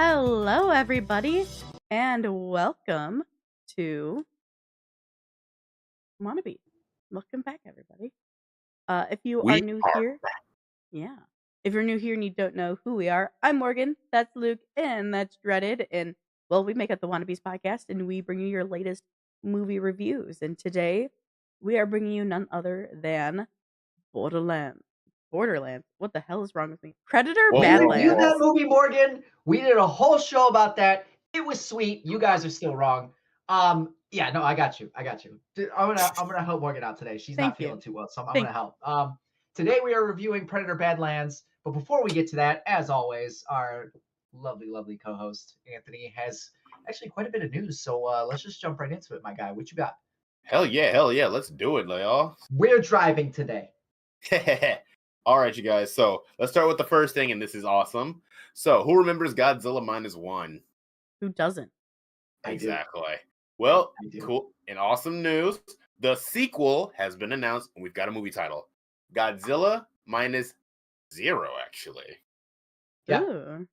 Hello, everybody, and welcome to Wannabe. Welcome back, everybody. If you are We new are here, yeah. If you're new here and you don't know who we are, I'm Morgan, that's Luke, and that's Dreaded. And, well, we make up the Wannabes podcast, and we bring you your latest movie reviews. And today, we are bringing you none other than Borderlands. Borderlands. What the hell is wrong with me? Predator Whoa, We whoa, reviewed Badlands. that movie, Morgan. We did a whole show about that. It was sweet. You guys are still wrong. Yeah, no, I got you. Dude, I'm gonna help Morgan out today. She's not Thank feeling you. too well, so I'm Thank gonna help. Today we are reviewing Predator Badlands. But before we get to that, as always, our lovely co-host Anthony has actually quite a bit of news. So let's just jump right into it, my guy. What you got? hell yeah, let's do it, y'all. We're driving today. All right, you guys. So let's start with the first thing, and this is awesome. So, who remembers Godzilla -1? Who doesn't? I do. Exactly. Well, I do. cool and awesome news. The sequel has been announced, and we've got a movie title: Godzilla -0. Actually, Yeah. Ooh. I'm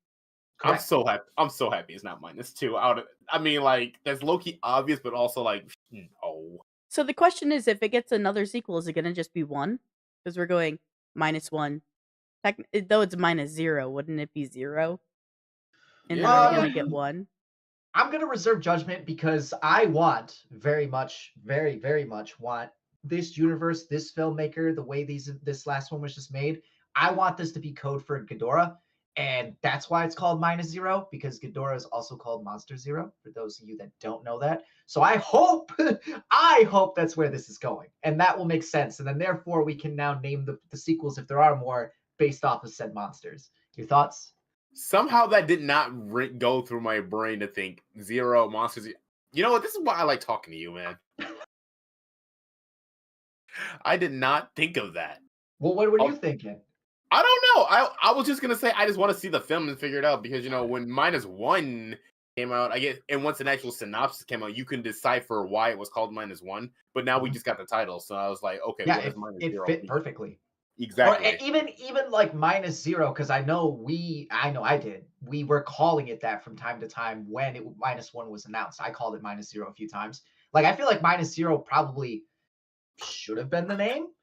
Correct. so happy. I'm so happy it's not -2. I mean, like that's low key obvious, but also like, no. So the question is, if it gets another sequel, is it going to just be one? Because we're going -1. Though it's -0, wouldn't it be 0? And then are we going to get 1? I'm going to reserve judgment because I want very much want this universe, this filmmaker, the way this last one was just made. I want this to be code for Ghidorah, and that's why it's called -0, because Ghidorah is also called Monster Zero, for those of you that don't know that. So I hope that's where this is going, and that will make sense. And then therefore we can now name the sequels, if there are more, based off of said monsters. Your thoughts? Somehow that did not go through my brain to think Zero Monsters. You know what? This is why I like talking to you, man. I did not think of that. Well, what were you thinking? I don't know. I was just gonna say I just want to see the film and figure it out because when -1 came out, I guess, and once an actual synopsis came out, you can decipher why it was called -1. But now we just got the title, so I was like, okay, Yeah, what does it -0 fit mean? perfectly. Exactly. Or even like -0, because I know I did. We were calling it that from time to time when -1 was announced. I called it -0 a few times. Like I feel like -0 probably should have been the name.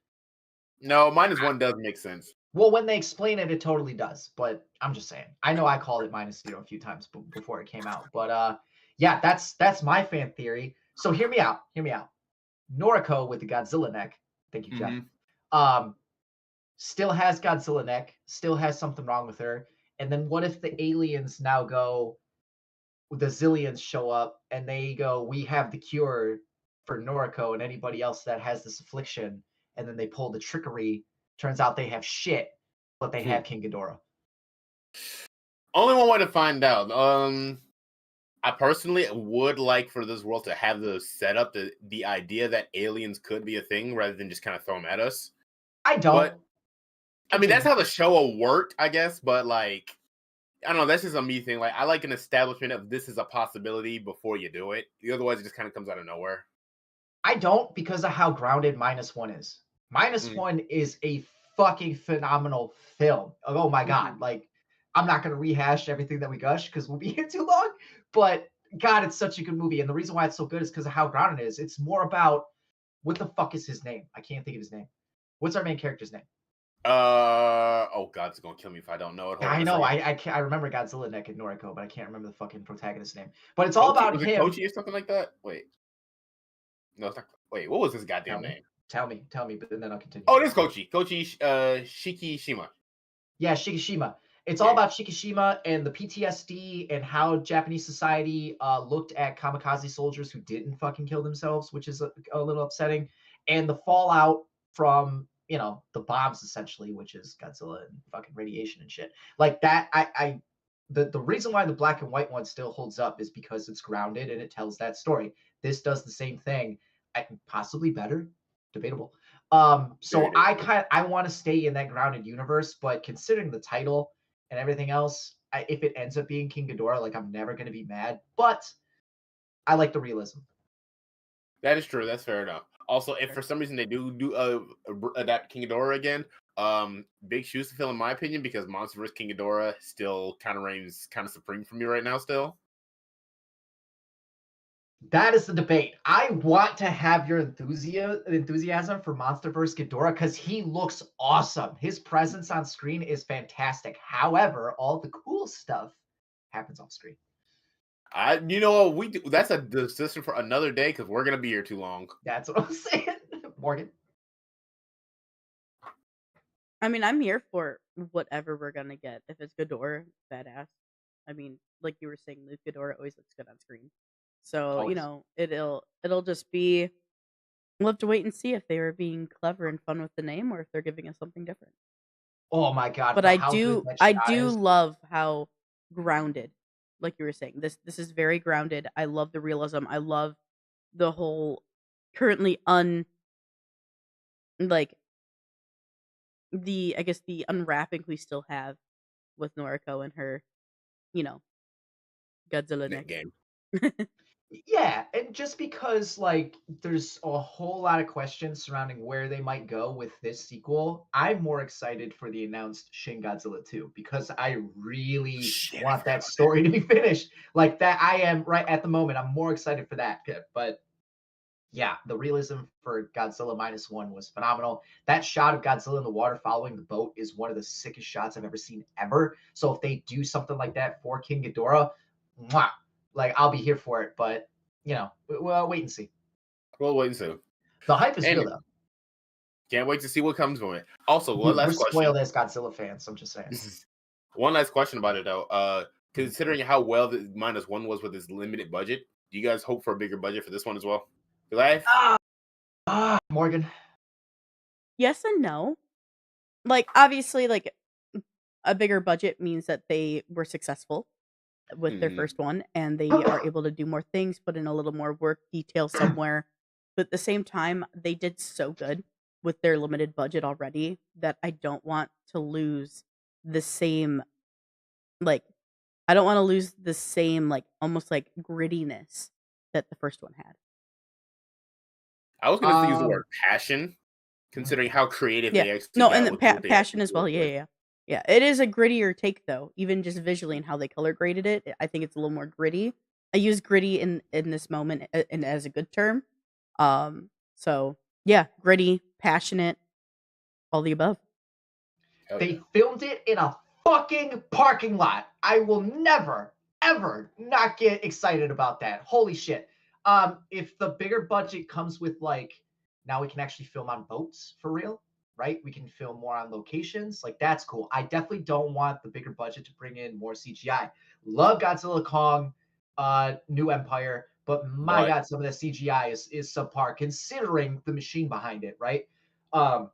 No, -1 does make sense. Well, when they explain it, it totally does. But I'm just saying. I know I called it -0 a few times before it came out. But yeah, that's my fan theory. So hear me out. Noriko with the Godzilla neck. Thank you, Jeff. Still has Godzilla neck, still has something wrong with her. And then what if the aliens now go, the Zillions show up and they go, we have the cure for Noriko and anybody else that has this affliction. And then they pull the trickery. Turns out they have shit, but they have King Ghidorah. Only one way to find out. I personally would like for this world to have the setup, the idea that aliens could be a thing rather than just kind of throw them at us. I don't. But I mean, that's how the show worked, I guess. But like, I don't know. That's just a me thing. Like, I like an establishment of this is a possibility before you do it. Otherwise, it just kind of comes out of nowhere. I don't, because of how grounded -1 is. -1 is a fucking phenomenal film. Oh my God. Like, I'm not going to rehash everything that we gush because we'll be here too long. But God, it's such a good movie. And the reason why it's so good is because of how grounded it is. It's more about what the fuck is his name? I can't think of his name. What's our main character's name? Oh God, it's gonna kill me if I don't know it. Hold I on know. a second. I remember Godzilla Neck and Noriko, but I can't remember the fucking protagonist's name. But it's all about Was it him. Kochi or something like that? Wait. No, it's not. Wait, what was his goddamn name? Tell me, but then I'll continue. Oh, it is Kochi. Kochi Shikishima. Yeah, Shikishima. It's all about Shikishima and the PTSD and how Japanese society looked at kamikaze soldiers who didn't fucking kill themselves, which is a little upsetting, and the fallout from, the bombs, essentially, which is Godzilla and fucking radiation and shit. Like that, the reason why the black and white one still holds up is because it's grounded and it tells that story. This does the same thing, possibly better, debatable. So I want to stay in that grounded universe, but considering the title and everything else, if it ends up being King Ghidorah, like, I'm never going to be mad, but I like the realism. That is true. That's fair enough. Also, if for some reason they do adapt King Ghidorah again, big shoes to fill in my opinion because Monster vs King Ghidorah still kind of reigns kind of supreme for me right now. Still, That is the debate. I want to have your enthusiasm for Monster vs. Ghidorah because he looks awesome. His presence on screen is fantastic. However, all the cool stuff happens off screen. you know what, that's a decision for another day because we're gonna be here too long. That's what I'm saying, Morgan. I mean, I'm here for whatever we're gonna get. If it's Ghidorah, badass. I mean, like you were saying, Luke Ghidorah always looks good on screen. So, Always. it'll just be we'll have to wait and see if they were being clever and fun with the name or if they're giving us something different. Oh my god, But for how good that I shot do is. love how grounded, like you were saying. This is very grounded. I love the realism. I love the whole currently like I guess the unwrapping we still have with Noriko and her, you know, Godzilla That neck. game. Yeah, and just because like there's a whole lot of questions surrounding where they might go with this sequel, I'm more excited for the announced Shin Godzilla 2 because I really Shit, I want forgot that about that. story to be finished. Like that I am right at the moment. I'm more excited for that. But yeah, the realism for Godzilla minus one was phenomenal. That shot of Godzilla in the water following the boat is one of the sickest shots I've ever seen ever. So if they do something like that for King Ghidorah, mwah, like I'll be here for it. But we'll wait and see. We'll wait and see. The hype is real Anyway, though. can't wait to see what comes from it. Also, one Dude, we're last question. spoiled as Godzilla fans. I'm just saying. One last question about it though. Considering how well the minus one was with his limited budget, do you guys hope for a bigger budget for this one as well? Because Morgan. Yes and no. Like obviously, like a bigger budget means that they were successful with their first one and they are able to do more things, put in a little more work detail somewhere. But at the same time, they did so good with their limited budget already that I don't want to lose the same like I don't want to lose the same like almost like grittiness that the first one had. I was going to use the Um, word passion, considering how creative Yeah. they actually No, and got the with what they passion actually as came well. up Yeah, with. yeah, yeah. Yeah, it is a grittier take though, even just visually and how they color graded it. I think it's a little more gritty. I use gritty in this moment and as a good term. So yeah, gritty, passionate, all the above. Hell yeah. they filmed it in a fucking parking lot. I will never, ever not get excited about that. Holy shit. If the bigger budget comes with like now we can actually film on boats for real, right? We can film more on locations. Like that's cool. I definitely don't want the bigger budget to bring in more CGI. Love Godzilla Kong, New Empire, but my But god, some of the CGI is subpar considering the machine behind it, right? Um,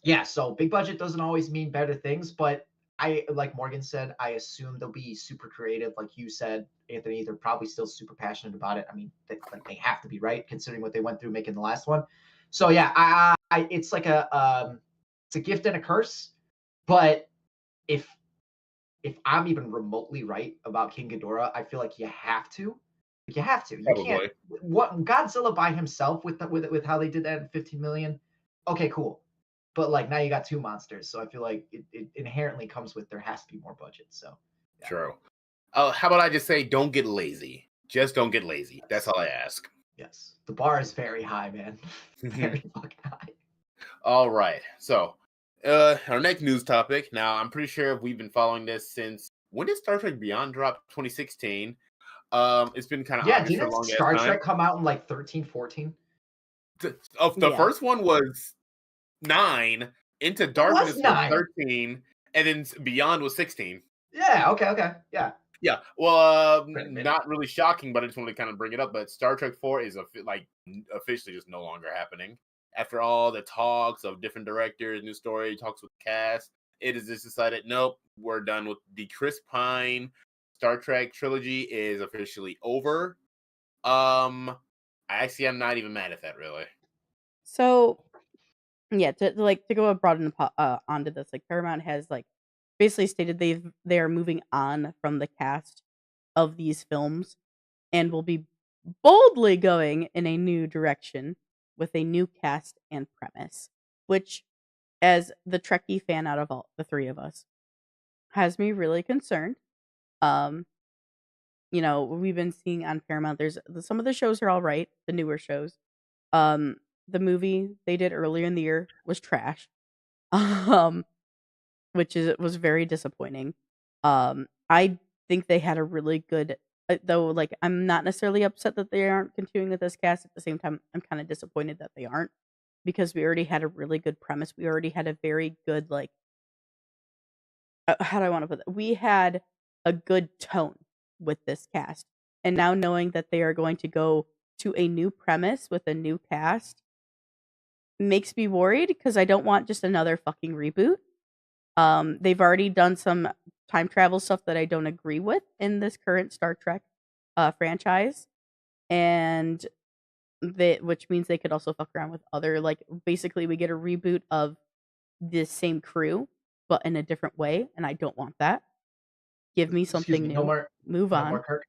yeah, so big budget doesn't always mean better things, but I like Morgan said, I assume they'll be super creative, like you said, Anthony. They're probably still super passionate about it. I mean, they have to be, right, considering what they went through making the last one. So yeah, it's like it's a gift and a curse. But if I'm even remotely right about King Ghidorah, I feel like you have to. You have to. You can't. probably. What Godzilla by himself with how they did that in 15 million? Okay, cool. But like now you got two monsters, so I feel like it inherently comes with there has to be more budget. So yeah. True. How about I just say, don't get lazy. Just don't get lazy. That's all I ask. Yes, the bar is very high, man. Very fucking high. All right. So, our next news topic. Now, I'm pretty sure we've been following this since when did Star Trek Beyond drop? 2016. It's been kind of Yeah, obvious for a didn't long ass Star time. Trek come out in like 13, 14? The Yeah. first one was 9, Into It was Darkness was 9. 13, and then Beyond was 16. Yeah, okay. Yeah. Yeah, well, Quite a bit. not really shocking, but I just want to kind of bring it up. But Star Trek 4 is officially just no longer happening. After all the talks of different directors, new story, talks with cast, it is just decided, nope, we're done with the Chris Pine Star Trek trilogy is officially over. I'm not even mad at that, really. So yeah, to go abroad and onto this, like Paramount has like basically stated they are moving on from the cast of these films and will be boldly going in a new direction with a new cast and premise, which, as the Trekkie fan out of all the three of us, has me really concerned. Um, we've been seeing on Paramount. There's some of the shows are all right, the newer shows. Um, the movie they did earlier in the year was trash. Um, which was very disappointing. I think they had a really good though. Like, I'm not necessarily upset that they aren't continuing with this cast. At the same time, I'm kind of disappointed that they aren't because we already had a really good premise. We already had a very good like how do I want to put that? We had a good tone with this cast, and now knowing that they are going to go to a new premise with a new cast makes me worried because I don't want just another fucking reboot. They've already done some time travel stuff that I don't agree with in this current Star Trek franchise, and which means they could also fuck around with other like basically we get a reboot of the same crew but in a different way, and I don't want that. Give me Excuse something me, new. Move no more on. Kirk.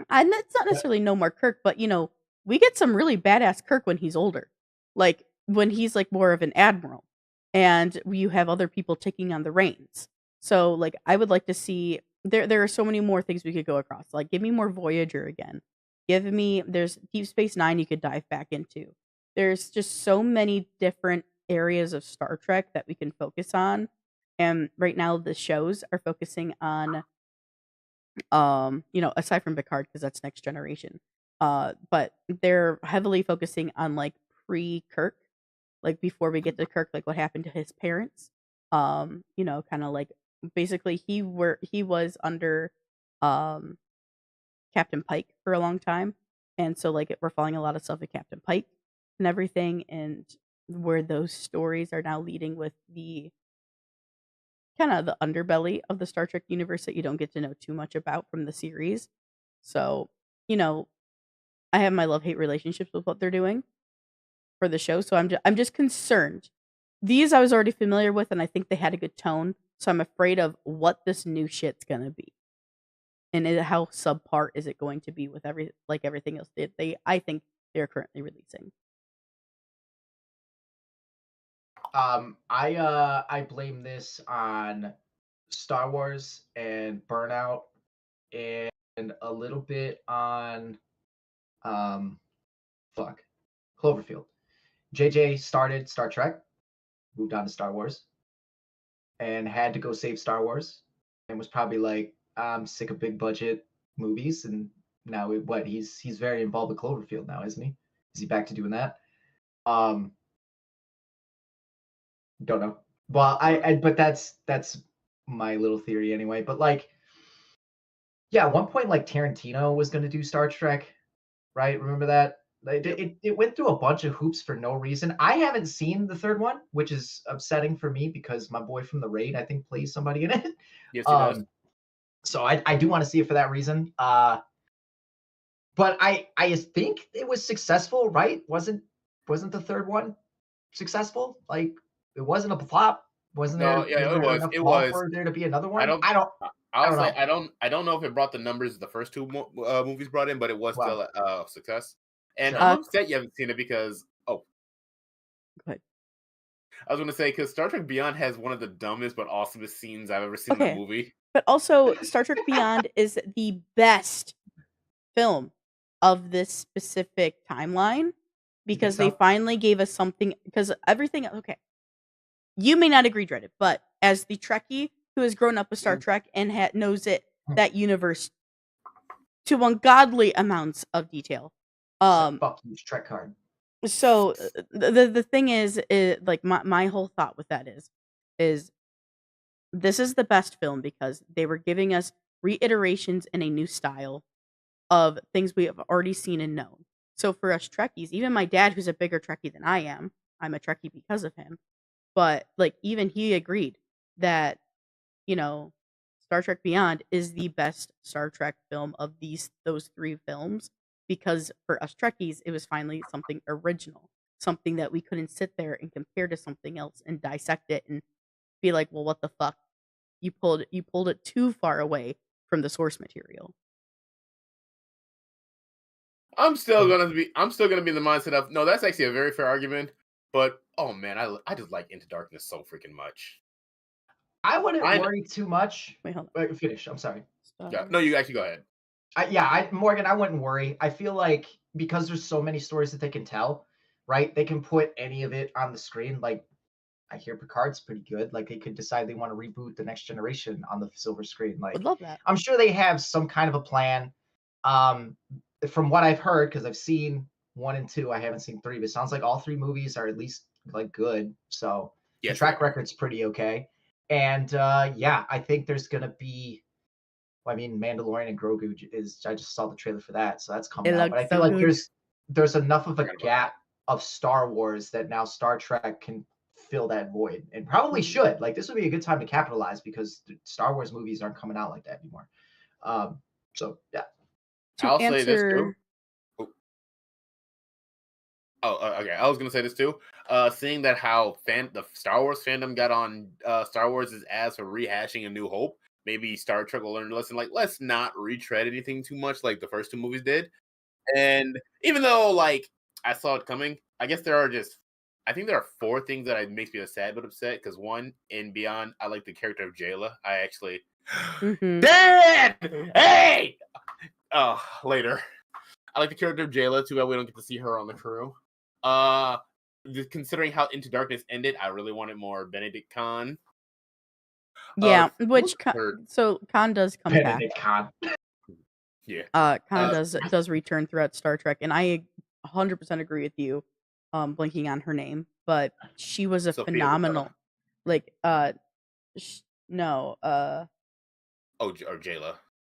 And it's not necessarily no more Kirk, but we get some really badass Kirk when he's older. Like when he's like more of an admiral and you have other people taking on the reins. So like I would like to see there are so many more things we could go across. Like give me more Voyager again. There's Deep Space 9 you could dive back into. There's just so many different areas of Star Trek that we can focus on. And right now the shows are focusing on aside from Picard because that's next generation. But they're heavily focusing on like pre-Kirk, like before we get to Kirk, like what happened to his parents. Kind of like basically he was under um Captain Pike for a long time. And so like we're following a lot of stuff with Captain Pike and everything, and where those stories are now leading with the kind of the underbelly of the Star Trek universe that you don't get to know too much about from the series. So, you know, I have my love-hate relationships with what they're doing for the show, so I'm just concerned. These I was already familiar with and I think they had a good tone, so I'm afraid of what this new shit's going to be. And how subpar is it going to be with everything else that I think they're currently releasing. I blame this on Star Wars and Burnout and a little bit on um fuck Cloverfield. JJ started Star Trek, moved on to Star Wars, and had to go save Star Wars, and was probably like, I'm sick of big budget movies, and now he's very involved with Cloverfield now, isn't he? Is he back to doing that? Um, don't know. Well, but that's my little theory anyway. But like, yeah, at one point, like Tarantino was going to do Star Trek, right? Remember that? Like, Yep. it went through a bunch of hoops for no reason. I haven't seen the third one, which is upsetting for me because my boy from the raid, I think, plays somebody in it. Yes, he does. So I do want to see it for that reason. But I think it was successful, right? Wasn't the third one successful? Like it wasn't a flop. Wasn't No, there? yeah, Was it there was. enough It flaw was. for there to be another I one? don't. I I'll don't say know. I don't know if it brought the numbers the first two movies brought in, but it was Wow. still a success. And Sure. I'm upset you haven't seen it because But I was going to say because Star Trek Beyond has one of the dumbest but awesomest scenes I've ever seen in a okay, movie. but also Star Trek Beyond is the best film of this specific timeline You think because they so? finally gave us something because everything okay. You may not agree, Dreaded, but as the Trekkie who has grown up with Star Trek and knows that universe to ungodly amounts of detail. Said Um fuck you, Trek card. so the thing is like my whole thought with that is this is the best film because they were giving us reiterations in a new style of things we have already seen and known. So for us Trekkies, even my dad, who's a bigger Trekkie than I am, I'm a Trekkie because of him. But like even he agreed that you know Star Trek Beyond is the best Star Trek film of those three films because for us Trekkies, it was finally something original, something that we couldn't sit there and compare to something else and dissect it and be like, well, what the fuck? You pulled it too far away from the source material. I'm still gonna be in the mindset of no. That's actually a very fair argument. But oh man, I just like Into Darkness so freaking much. I wouldn't I worry too much. Wait, hold on. Wait, finish. I'm sorry. yeah, no, you actually go ahead. Morgan, I wouldn't worry. I feel like because there's so many stories that they can tell, right? They can put any of it on the screen. Like I hear Picard's pretty good. Like they could decide they want to reboot the Next Generation on the silver screen. Would Like love that. I'm sure they have some kind of a plan. Um, from what I've heard, because I've seen 1 and 2, I haven't seen 3, but it sounds like all 3 movies are at least like good. So the Yes, track record's pretty okay. And yeah, I think there's gonna be. Well, I mean, Mandalorian and Grogu is. I just saw the trailer for that, so that's coming It out. But looks I feel so like good. there's enough of a Forgot about gap of Star Wars that now Star Trek can fill that void, and probably Mhm. should. Like this would be a good time to capitalize because the Star Wars movies aren't coming out like that anymore. So yeah, To I'll say this too. answer, Okay. I was gonna say this too. Seeing that how the Star Wars fandom got on Star Wars' ass for rehashing A New Hope, maybe Star Trek will learn a lesson. Like, let's not retread anything too much, like the first 2 movies did. And even though, like, I saw it coming, I guess I think there are 4 things that makes me sad but upset. Because one, in Beyond, I like the character of Jayla. I actually, Dad, hey, later. I like the character of Jayla. Too bad we don't get to see her on the crew. Considering how Into Darkness ended, I really wanted more Benedict Khan. yeah, What's the third? so Khan does come back. Benedict Khan. Yeah. Khan does return throughout Star Trek, and I 100% agree with you. Blinking on her name, but she was a Sophia phenomenal, Vergara. like no, or Jayla.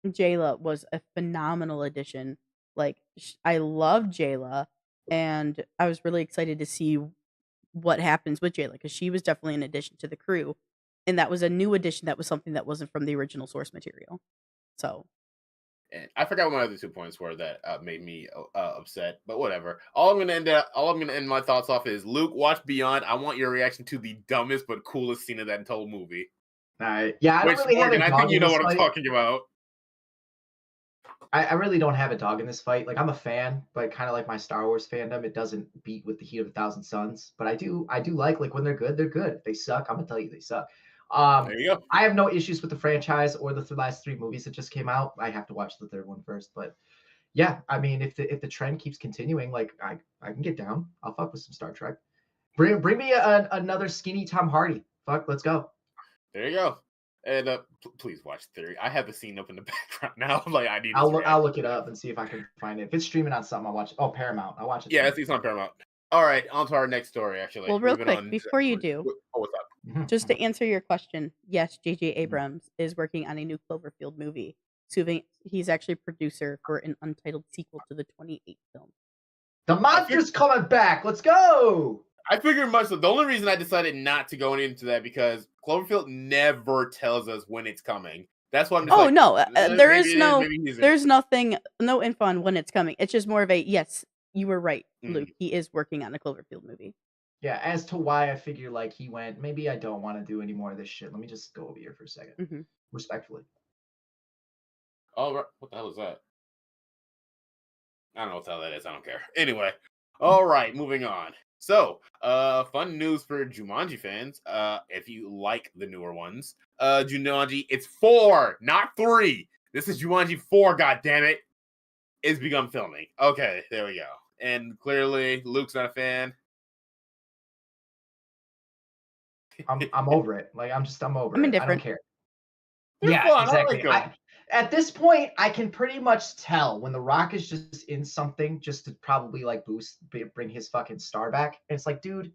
Jayla was a phenomenal addition. Like I love Jayla, and I was really excited to see what happens with Jayla because she was definitely an addition to the crew, and that was a new addition. That was something that wasn't from the original source material. So And I forgot what my other 2 points were that made me upset, but whatever. All I'm gonna end my thoughts off is Luke, watch Beyond. I want your reaction to the dumbest but coolest scene of that whole movie. Yeah, I don't Which, really have Morgan, a I dog think you in know this what I'm fight. talking about. I really don't have a dog in this fight. Like I'm a fan, but kind of like my Star Wars fandom, it doesn't beat with the heat of 1,000 suns. But I do like when they're good, they're good. If they suck, I'm gonna tell you they suck. There you go. I have no issues with the franchise or the last 3 movies that just came out. I have to watch the 3rd one first, but yeah, I mean, if the trend keeps continuing, like I can get down. I'll fuck with some Star Trek. Bring me another skinny Tom Hardy. Fuck, let's go. There you go. And please watch Theory. I have the scene up in the background now. Like I need. I'll look it up and see if I can find it. If it's streaming on something, I'll watch it. Oh, Paramount. I'll watch it. Yeah, it's on Paramount. All right, on to our next story. Actually, well, real we've been quick on. before you do, Oh, what's up? just to answer your question, yes, J.J. Abrams is working on a new Cloverfield movie. He's actually producer for an untitled sequel to the 28 film. The monster's coming back. Let's go. I figured much so. The only reason I decided not to go into that because Cloverfield never tells us when it's coming. That's why I'm just no, there's nothing, no info on when it's coming. It's just more of a yes, you were right, Luke. He is working on a Cloverfield movie. Yeah, as to why I figure like he went, maybe I don't want to do any more of this shit. Let me just go over here for a second. Respectfully. Oh, what the hell is that? I don't know what the hell that is. I don't care. Anyway, all right, moving on. So, fun news for Jumanji fans. If you like the newer ones, Jumanji, it's 4, not 3. This is Jumanji 4. God damn it, it's begun filming. Okay, there we go. And clearly, Luke's not a fan. I'm over it. Like I'm over I'm it. indifferent. I don't care. They're fun. Exactly. I like at this point, I can pretty much tell when The Rock is just in something just to probably like bring his fucking star back. And it's like, dude,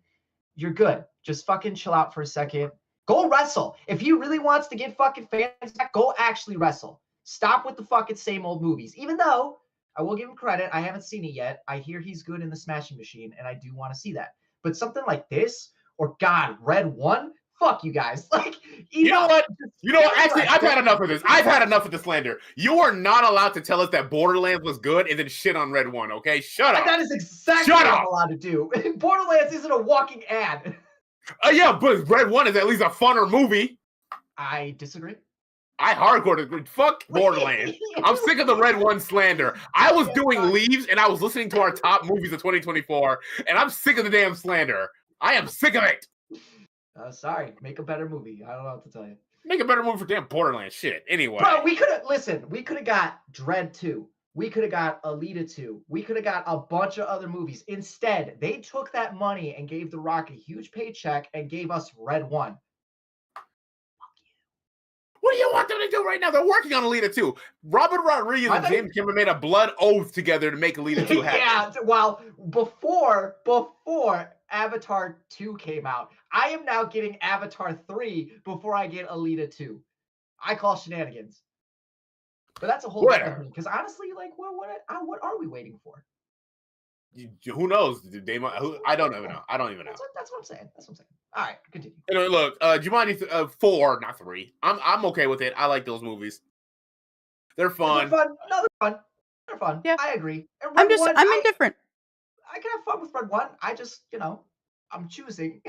you're good. Just fucking chill out for a second. Go wrestle. If he really wants to get fucking fans back, go actually wrestle. Stop with the fucking same old movies. Even though I will give him credit, I haven't seen it yet. I hear he's good in the Smashing Machine, and I do want to see that. But something like this, or God, Red One, fuck you guys. Like, you know what? Actually, I've had enough of this. I've had enough of the slander. You are not allowed to tell us that Borderlands was good and then shit on Red One, okay? Shut up. That is exactly what I'm allowed to do. Borderlands isn't a walking ad. Yeah, but Red One is at least a funner movie. I disagree. I hardcore fuck Borderlands. I'm sick of the Red One slander. I was doing leaves and I was listening to our top movies of 2024, and I'm sick of the damn slander. I am sick of it. Sorry, make a better movie. I don't know what to tell you. Make a better movie for damn Borderlands shit. Anyway. Bro, we could have got Dread 2. We could have got Alita 2. We could have got a bunch of other movies. Instead, they took that money and gave The Rock a huge paycheck and gave us Red 1. What do you want them to do right now? They're working on Alita 2. Robert Rodriguez and James Cameron made a blood oath together to make Alita 2 happen. Yeah, well, before Avatar 2 came out, I am now getting Avatar 3 before I get Alita 2. I call shenanigans. But that's a whole different thing. Because honestly, like, what are we waiting for? Who knows? I don't even know. I don't even know. That's what I'm saying. All right, continue. Anyway, look, Jumanji 4, not 3. I'm okay with it. I like those movies. They're fun. They're fun. Yeah. I agree. I'm indifferent. I can have fun with Red 1. I just, I'm choosing.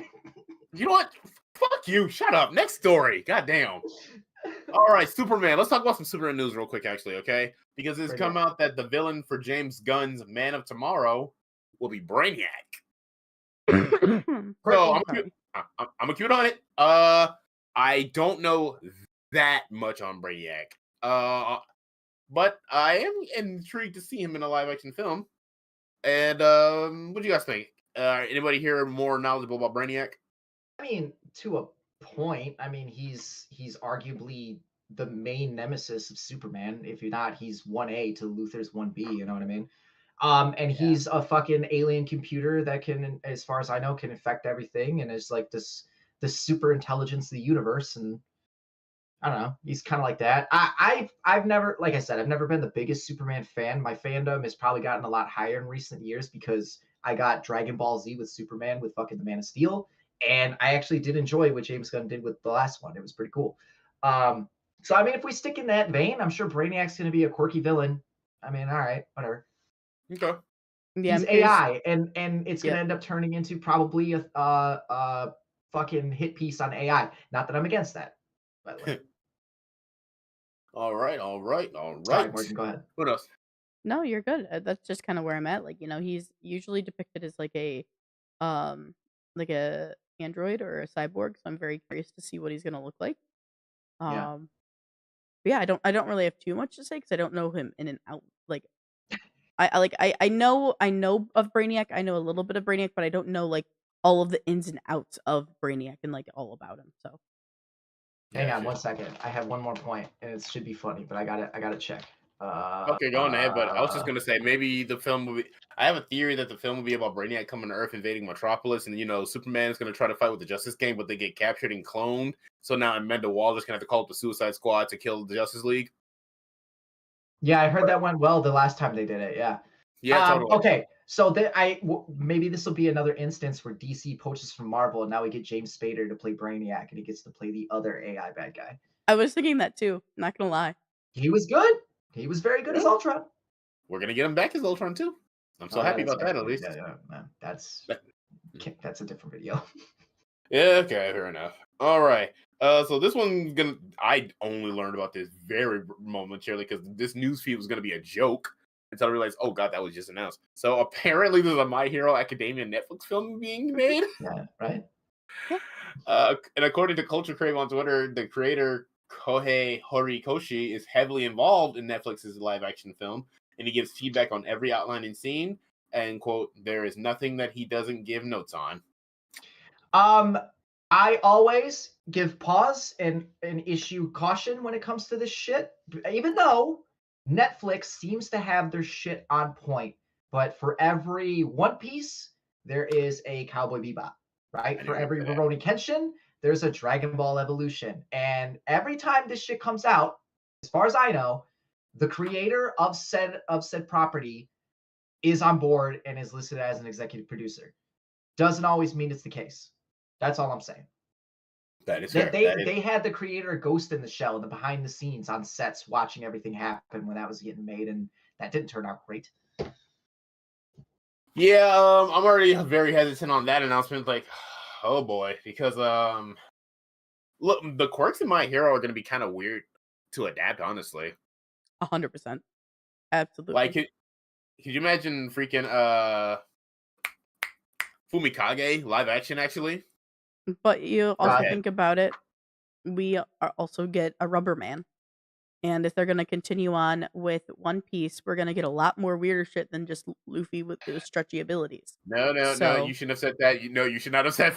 You know what? Fuck you. Shut up. Next story. Goddamn. All right, Superman. Let's talk about some Superman news real quick, actually, okay? Because it's come out that the villain for James Gunn's Man of Tomorrow will be Brainiac. So I'm acute on it. I don't know that much on Brainiac. But I am intrigued to see him in a live action film. And what do you guys think? Anybody here more knowledgeable about Brainiac? I mean, to a point. I mean, he's arguably the main nemesis of Superman. If you're not, he's 1A to Luthor's 1B, you know what I mean? And he's a fucking alien computer that can, as far as I know, can infect everything and is like this super intelligence of the universe. And I don't know, he's kind of like that. I've never, like I said, I've never been the biggest Superman fan. My fandom has probably gotten a lot higher in recent years because I got Dragon Ball Z with Superman with fucking the Man of Steel. And I actually did enjoy what James Gunn did with the last one. It was pretty cool. So, I mean, if we stick in that vein, I'm sure Brainiac's going to be a quirky villain. I mean, all right, whatever. Okay. Yeah, he's AI, and it's going to end up turning into probably a fucking hit piece on AI. Not that I'm against that, by the way. All right. Sorry, Morgan, go ahead. What else? No, you're good. That's just kind of where I'm at. Like, he's usually depicted as like a android or a cyborg, so I'm very curious to see what he's gonna look like. Yeah. But yeah, I don't really have too much to say because I don't know him in and out. Like, I know of Brainiac. I know a little bit of Brainiac, but I don't know like all of the ins and outs of Brainiac and like all about him. So hang on 1 second. I have one more point, and it should be funny, but I gotta check. Okay, go on ahead. But I was just gonna say maybe the film will be. I have a theory that the film will be about Brainiac coming to Earth, invading Metropolis, and Superman is gonna try to fight with the Justice Gang, but they get captured and cloned. So now Amanda Waller's gonna have to call up the Suicide Squad to kill the Justice League. Yeah, I heard that went well the last time they did it. Yeah. Yeah. Totally. Okay, so maybe this will be another instance where DC poaches from Marvel, and now we get James Spader to play Brainiac, and he gets to play the other AI bad guy. I was thinking that too. Not gonna lie. He was good. He was very good as Ultron. We're gonna get him back as Ultron too. I'm so happy about that. At least. Yeah, man. That's a different video. Yeah. Okay. Fair enough. All right. So this one's I only learned about this very momentarily because this news feed was gonna be a joke until I realized, oh god, that was just announced. So apparently there's a My Hero Academia Netflix film being made. Yeah. Right. And according to Culture Crave on Twitter, the creator Kohei Horikoshi is heavily involved in Netflix's live-action film, and he gives feedback on every outline and scene, and, quote, there is nothing that he doesn't give notes on. I always give pause and issue caution when it comes to this shit, even though Netflix seems to have their shit on point. But for every One Piece, there is a Cowboy Bebop, right? For every Rurouni Kenshin, there's a Dragon Ball Evolution. And every time this shit comes out, as far as I know, the creator of said property is on board and is listed as an executive producer. Doesn't always mean it's the case. That's all I'm saying. That is they had the creator Ghost in the Shell in the behind the scenes on sets watching everything happen when that was getting made, and that didn't turn out great. Yeah, I'm already very hesitant on that announcement. Like, oh boy, because look, the quirks in My Hero are going to be kind of weird. to adapt, honestly. 100%. Like, Absolutely. could you imagine freaking Fumikage live action? Actually, But you also God. Forehead. think about it, we are also get a Rubber Man. And if they're gonna continue on with One Piece, we're gonna get a lot more weirder shit than just Luffy with those stretchy abilities. No, no, no! You So shouldn't have said that. You should not have said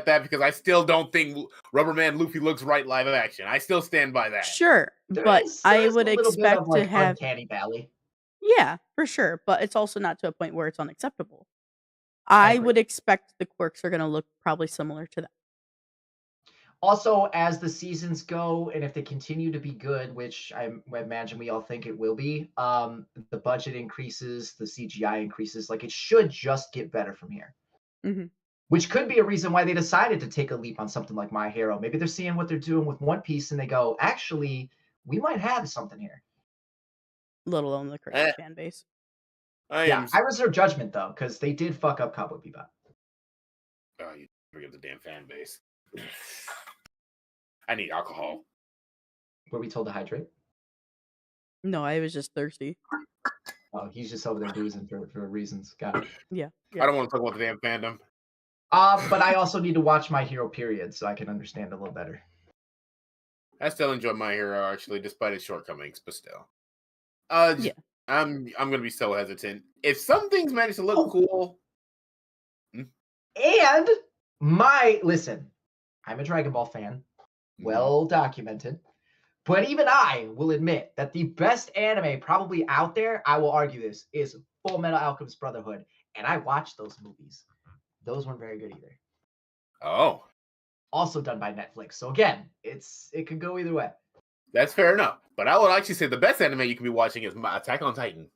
that because I still don't think Rubber Man Luffy looks right live action. I still stand by that. sure, There but is there I is a would little bit of expect to like have uncanny valley. yeah, for sure, but it's also not to a point where it's unacceptable. I I agree. would expect the quirks are gonna look probably similar to that. Also, as the seasons go, and if they continue to be good, which I imagine we all think it will be, the budget increases, the CGI increases. Like it should just get better from here. Mhm. Which could be a reason why they decided to take a leap on something like My Hero. Maybe they're seeing what they're doing with One Piece, and they go, actually, we might have something here. Let alone the crazy Eh, fan base. I Yeah, am. I reserve judgment though, because they did fuck up Cowboy Bebop. Oh, you forget the damn fan base. I need alcohol. Were we told to hydrate? No, I was just thirsty. Oh, he's just over there boozing for reasons. Got it. Yeah, I yeah. don't want to talk about the damn fandom. But I also need to watch My Hero period so I can understand a little better. I still enjoy My Hero actually, despite its shortcomings, but still. Yeah. I'm gonna be so hesitant. If some things manage to look Oh, cool, and listen, I'm a Dragon Ball fan, well documented. But even I will admit that the best anime probably out there, I will argue this, is Full Metal Alchemist Brotherhood. And I watched those movies. Those weren't very good either. oh, Also done by Netflix. So again, it could go either way. that's fair enough. But I would actually say the best anime you can be watching is Attack on Titan.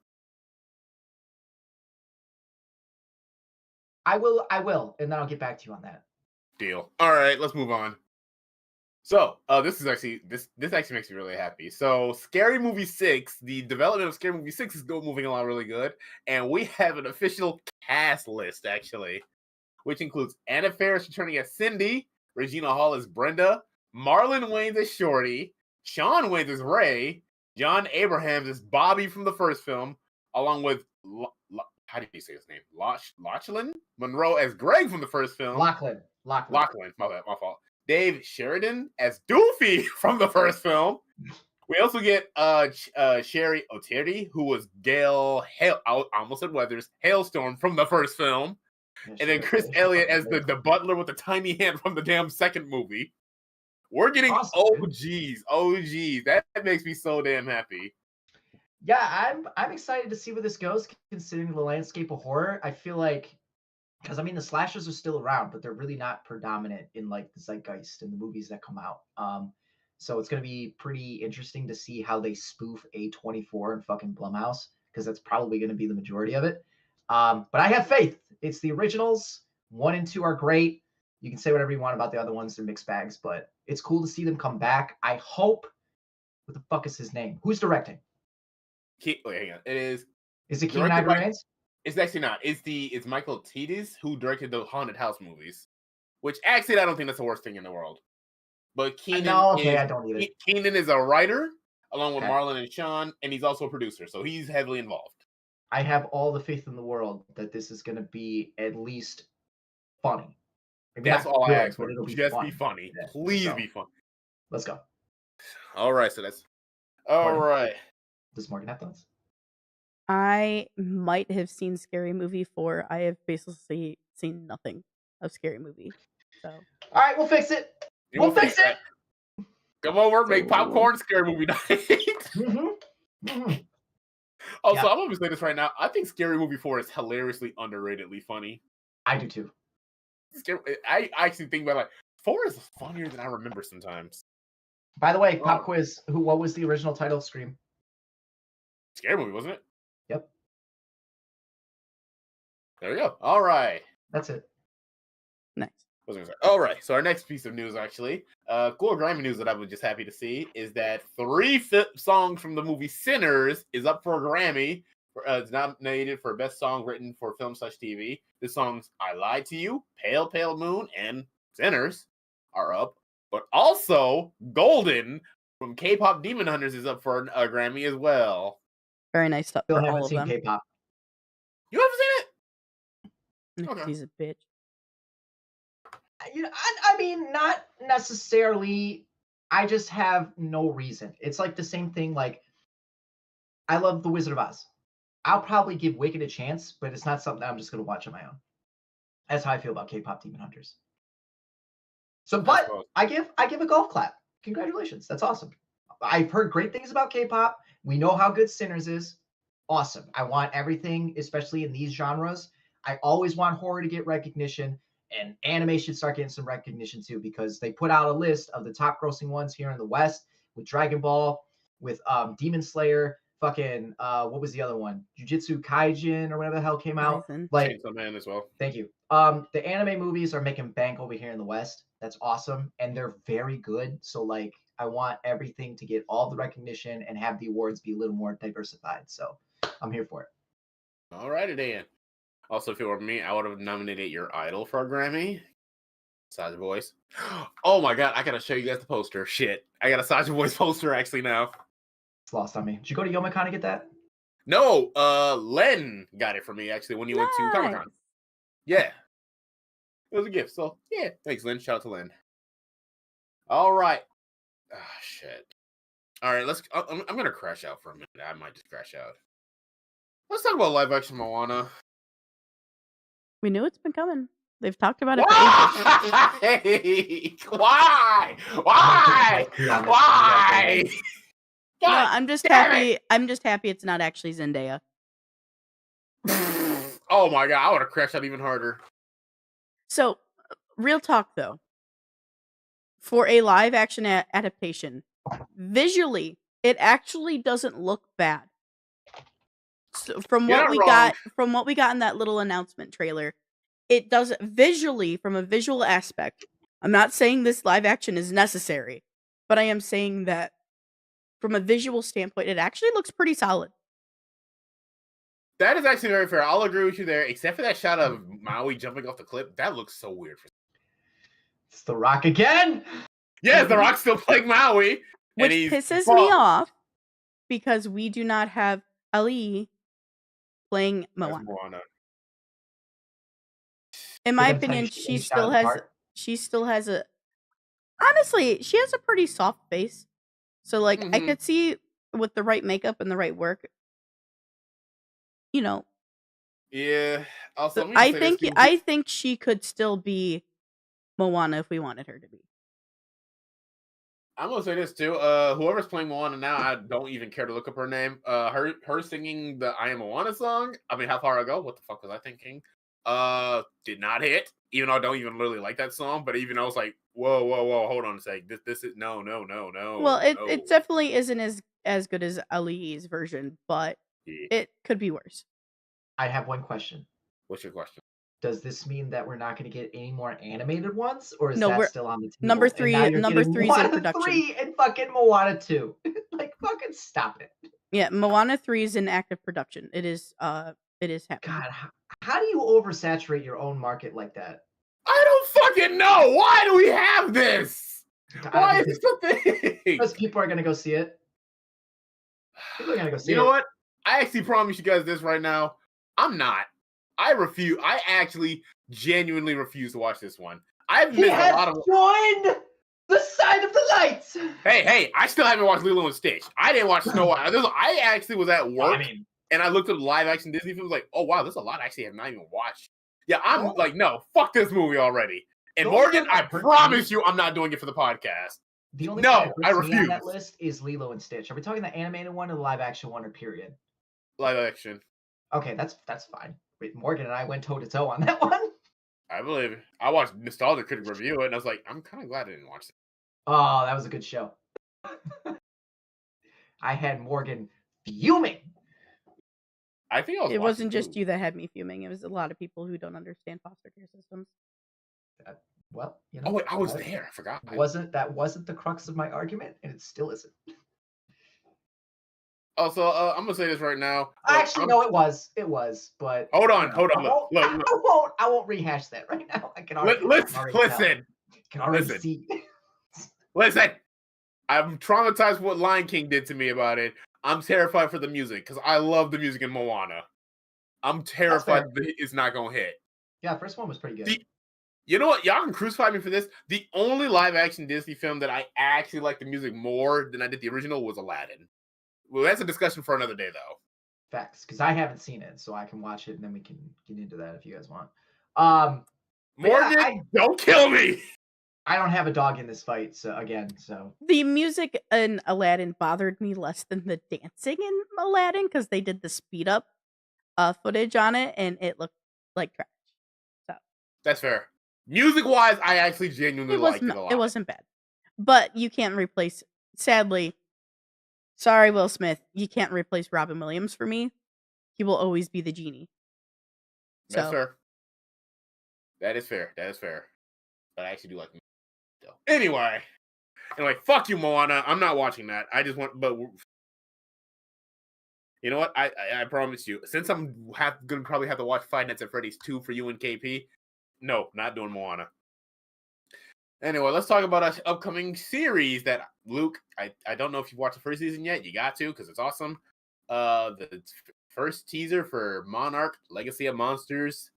I will, and then I'll get back to you on that. Deal. All right, let's move on. So, this actually makes me really happy. So, Scary Movie 6, the development of Scary Movie 6 is still moving along really good, and we have an official cast list actually, which includes Anna Faris returning as Cindy, Regina Hall as Brenda, Marlon Wayans as Shorty, Sean Wayans as Ray, John Abrahams as Bobby from the first film, along with how do you say his name? Lachlan Monroe as Greg from the first film. Lachlan. My fault. Dave Sheridan as Doofy from the first film. We also get Sherry O'Terry, who was Gail I almost said Weathers, Hailstorm from the first film. Yeah, And then Chris Elliott as the butler with the tiny hand from the damn second movie. We're getting awesome, OGs. That makes me so damn happy. Yeah, I'm excited to see where this goes, considering the landscape of horror. I feel like, because I mean the slashers are still around, but they're really not predominant in like the zeitgeist and the movies that come out. So it's gonna be pretty interesting to see how they spoof A24 and fucking Blumhouse, because that's probably gonna be the majority of it. But I have faith. It's the originals. 1 and 2 are great. You can say whatever you want about the other ones, they're mixed bags, but it's cool to see them come back. I hope. What the fuck is his name? Who's directing? Wait, hang on. It is it Keenan directed Ivory by. Wayans? It's actually not. It's Michael Titus who directed the Haunted House movies, which actually I don't think that's the worst thing in the world. But No, okay, I don't either. Keenan is a writer along with Okay. Marlon and Sean, and he's also a producer, so he's heavily involved. I have all the faith in the world that this is going to be at least funny. Maybe That's not all I good, ask but for. it'll be Just fun. be funny. Yeah, Please so, be fun. Let's go. All right, so that's all Morgan? right. Does Morgan have thoughts? I might have seen Scary Movie 4. I have basically seen nothing of Scary Movie. So All right, we'll fix it. We'll fix it. Come over, make popcorn, Scary Movie night. Also, Yeah. I'm gonna say this right now. I think Scary Movie 4 is hilariously underratedly funny. I do too. I actually think about like 4 is funnier than I remember sometimes. By the way, pop quiz. What was the original title of Scream? Scary Movie, wasn't it? Yep. There we go. All right. That's it. nice. All right. So our next piece of news, actually, cool grimy news that I was just happy to see is that 3 songs from the movie Sinners is up for a Grammy. It's nominated for Best Song Written for Film/TV. The songs "I Lied to You," "Pale Pale Moon," and "Sinners" are up. But also, "Golden" from K-pop Demon Hunters is up for a Grammy as well. Very nice stuff Still for all haven't of seen them. K-pop. You haven't seen it? Okay. He's a bitch. I mean, not necessarily. I just have no reason. It's like the same thing. Like, I love The Wizard of Oz. I'll probably give Wicked a chance, but it's not something that I'm just going to watch on my own. That's how I feel about K-pop Demon Hunters. So, but I give a golf clap. Congratulations. That's awesome. I've heard great things about K-pop. We know how good Sinners is. Awesome. I want everything, especially in these genres. I always want horror to get recognition, and anime should start getting some recognition too, because they put out a list of the top grossing ones here in the West with Dragon Ball, with Demon Slayer, fucking what was the other one? Jujutsu Kaisen or whatever the hell came out. Kaisen. Like, Chainsaw Man as well. thank you. The anime movies are making bank over here in the West. That's awesome, and they're very good. So like, I want everything to get all the recognition and have the awards be a little more diversified. So I'm here for it. All righty, Dan. Also, if it were me, I would have nominated Your Idol for a Grammy. Saja Boys. Oh my god, I gotta show you guys the poster. Shit. I got a Saja Boys poster actually now. It's lost on me. Did you go to Youmacon to get that? No, Len got it for me actually when you went to Comic Con. Yeah. It was a gift, so yeah. Thanks, Len. Shout out to Len. All right. Ah, shit. All right, let's. I'm gonna crash out for a minute. I might just crash out. Let's talk about live action Moana. We knew it's been coming. They've talked about it for ages. Why? Why? Why? No, I'm just happy. I'm just happy it's not actually Zendaya. Oh my god, I would have crashed out even harder. So, real talk though. For a live action adaptation, visually, it actually doesn't look bad. So from what we got in that little announcement trailer, it doesn't visually, from a visual aspect. I'm not saying this live action is necessary, but I am saying that from a visual standpoint, it actually looks pretty solid. That is actually very fair. I'll agree with you there, except for that shot of Maui jumping off the cliff. That looks so weird. It's The Rock again. Yes, The Rock's still playing Maui, which pisses me off because we do not have Ali playing Moana. In my opinion, she still has a. Honestly, she has a pretty soft face. So, like, I could see with the right makeup and the right work, you know. Yeah. Also, so I think she could still be Moana if we wanted her to be. I'm gonna say this too. Whoever's playing Moana now, I don't even care to look up her name. Her singing the "I Am Moana" song. I mean, how far ago? What the fuck was I thinking? Did not hit. Even though I don't even really like that song, but even I was like, whoa, hold on a sec. This is no. Well, it definitely isn't as good as Ali's version, but it could be worse. I have one question. What's your question? Does this mean that we're not going to get any more animated ones, or is that still on the table? Number three is in production. 3 and fucking Moana 2. Like, fucking stop it. Yeah, Moana 3 is in active production. It is happening. God, how do you oversaturate your own market like that? I don't fucking know. Why do we have this? Why is this a thing? Because people are going to go see it. People are going to go see it. You know what? I actually promise you guys this right now. I'm not. I refuse. I actually genuinely refuse to watch this one. I've missed a lot of. Joined the side of the lights. Hey! I still haven't watched Lilo and Stitch. I didn't watch Snow White. I actually was at work, and I looked at live action Disney films. Like, oh wow, there's a lot I actually have not even watched. Yeah, I'm like, no, fuck this movie already. And Morgan, I promise you, I'm not doing it for the podcast. The only thing I refuse on that list is Lilo and Stitch. Are we talking the animated one or the live action one, or period? Live action. Okay, that's fine. Wait, Morgan and I went toe to toe on that one. I believe it. I watched Nostalgia Critic review it, and I was like, I'm kind of glad I didn't watch it. Oh, that was a good show. I had Morgan fuming. I think I was. It wasn't just you that had me fuming. It was a lot of people who don't understand foster care systems. Well, you know. Oh wait, I was there. I forgot. That wasn't the crux of my argument, and it still isn't. Also, I'm gonna say this right now. Actually, no, it was, but hold on. Look. I won't rehash that right now. I can already listen. can already see. Listen. I'm traumatized what Lion King did to me about it. I'm terrified for the music because I love the music in Moana. I'm That's terrified fair. that it's not gonna hit. Yeah, first one was pretty good. The, you know what? Y'all can crucify me for this. The only live action Disney film that I actually like the music more than I did the original was Aladdin. Well, that's a discussion for another day, though. Facts, because I haven't seen it, so I can watch it and then we can get into that if you guys want. But yeah, Morgan, don't kill me. I don't have a dog in this fight, so again, so The music in Aladdin bothered me less than the dancing in Aladdin because they did the speed up footage on it and it looked like trash. So That's fair. Music wise, I actually genuinely liked it a it lot. wasn't bad. But you can't replace, sadly, sorry, Will Smith, you can't replace Robin Williams for me. He will always be the genie. That's So fair. That is fair. That is fair. But I actually do like music though. Anyway, fuck you, Moana. I'm not watching that. I just want, but you know what? I promise you, since I'm gonna probably have to watch Five Nights at Freddy's 2 for you and KP. No, not doing Moana. Anyway, let's talk about an upcoming series that Luke. I don't know if you've watched the first season yet. You got to because it's awesome. The first teaser for Monarch: Legacy of Monsters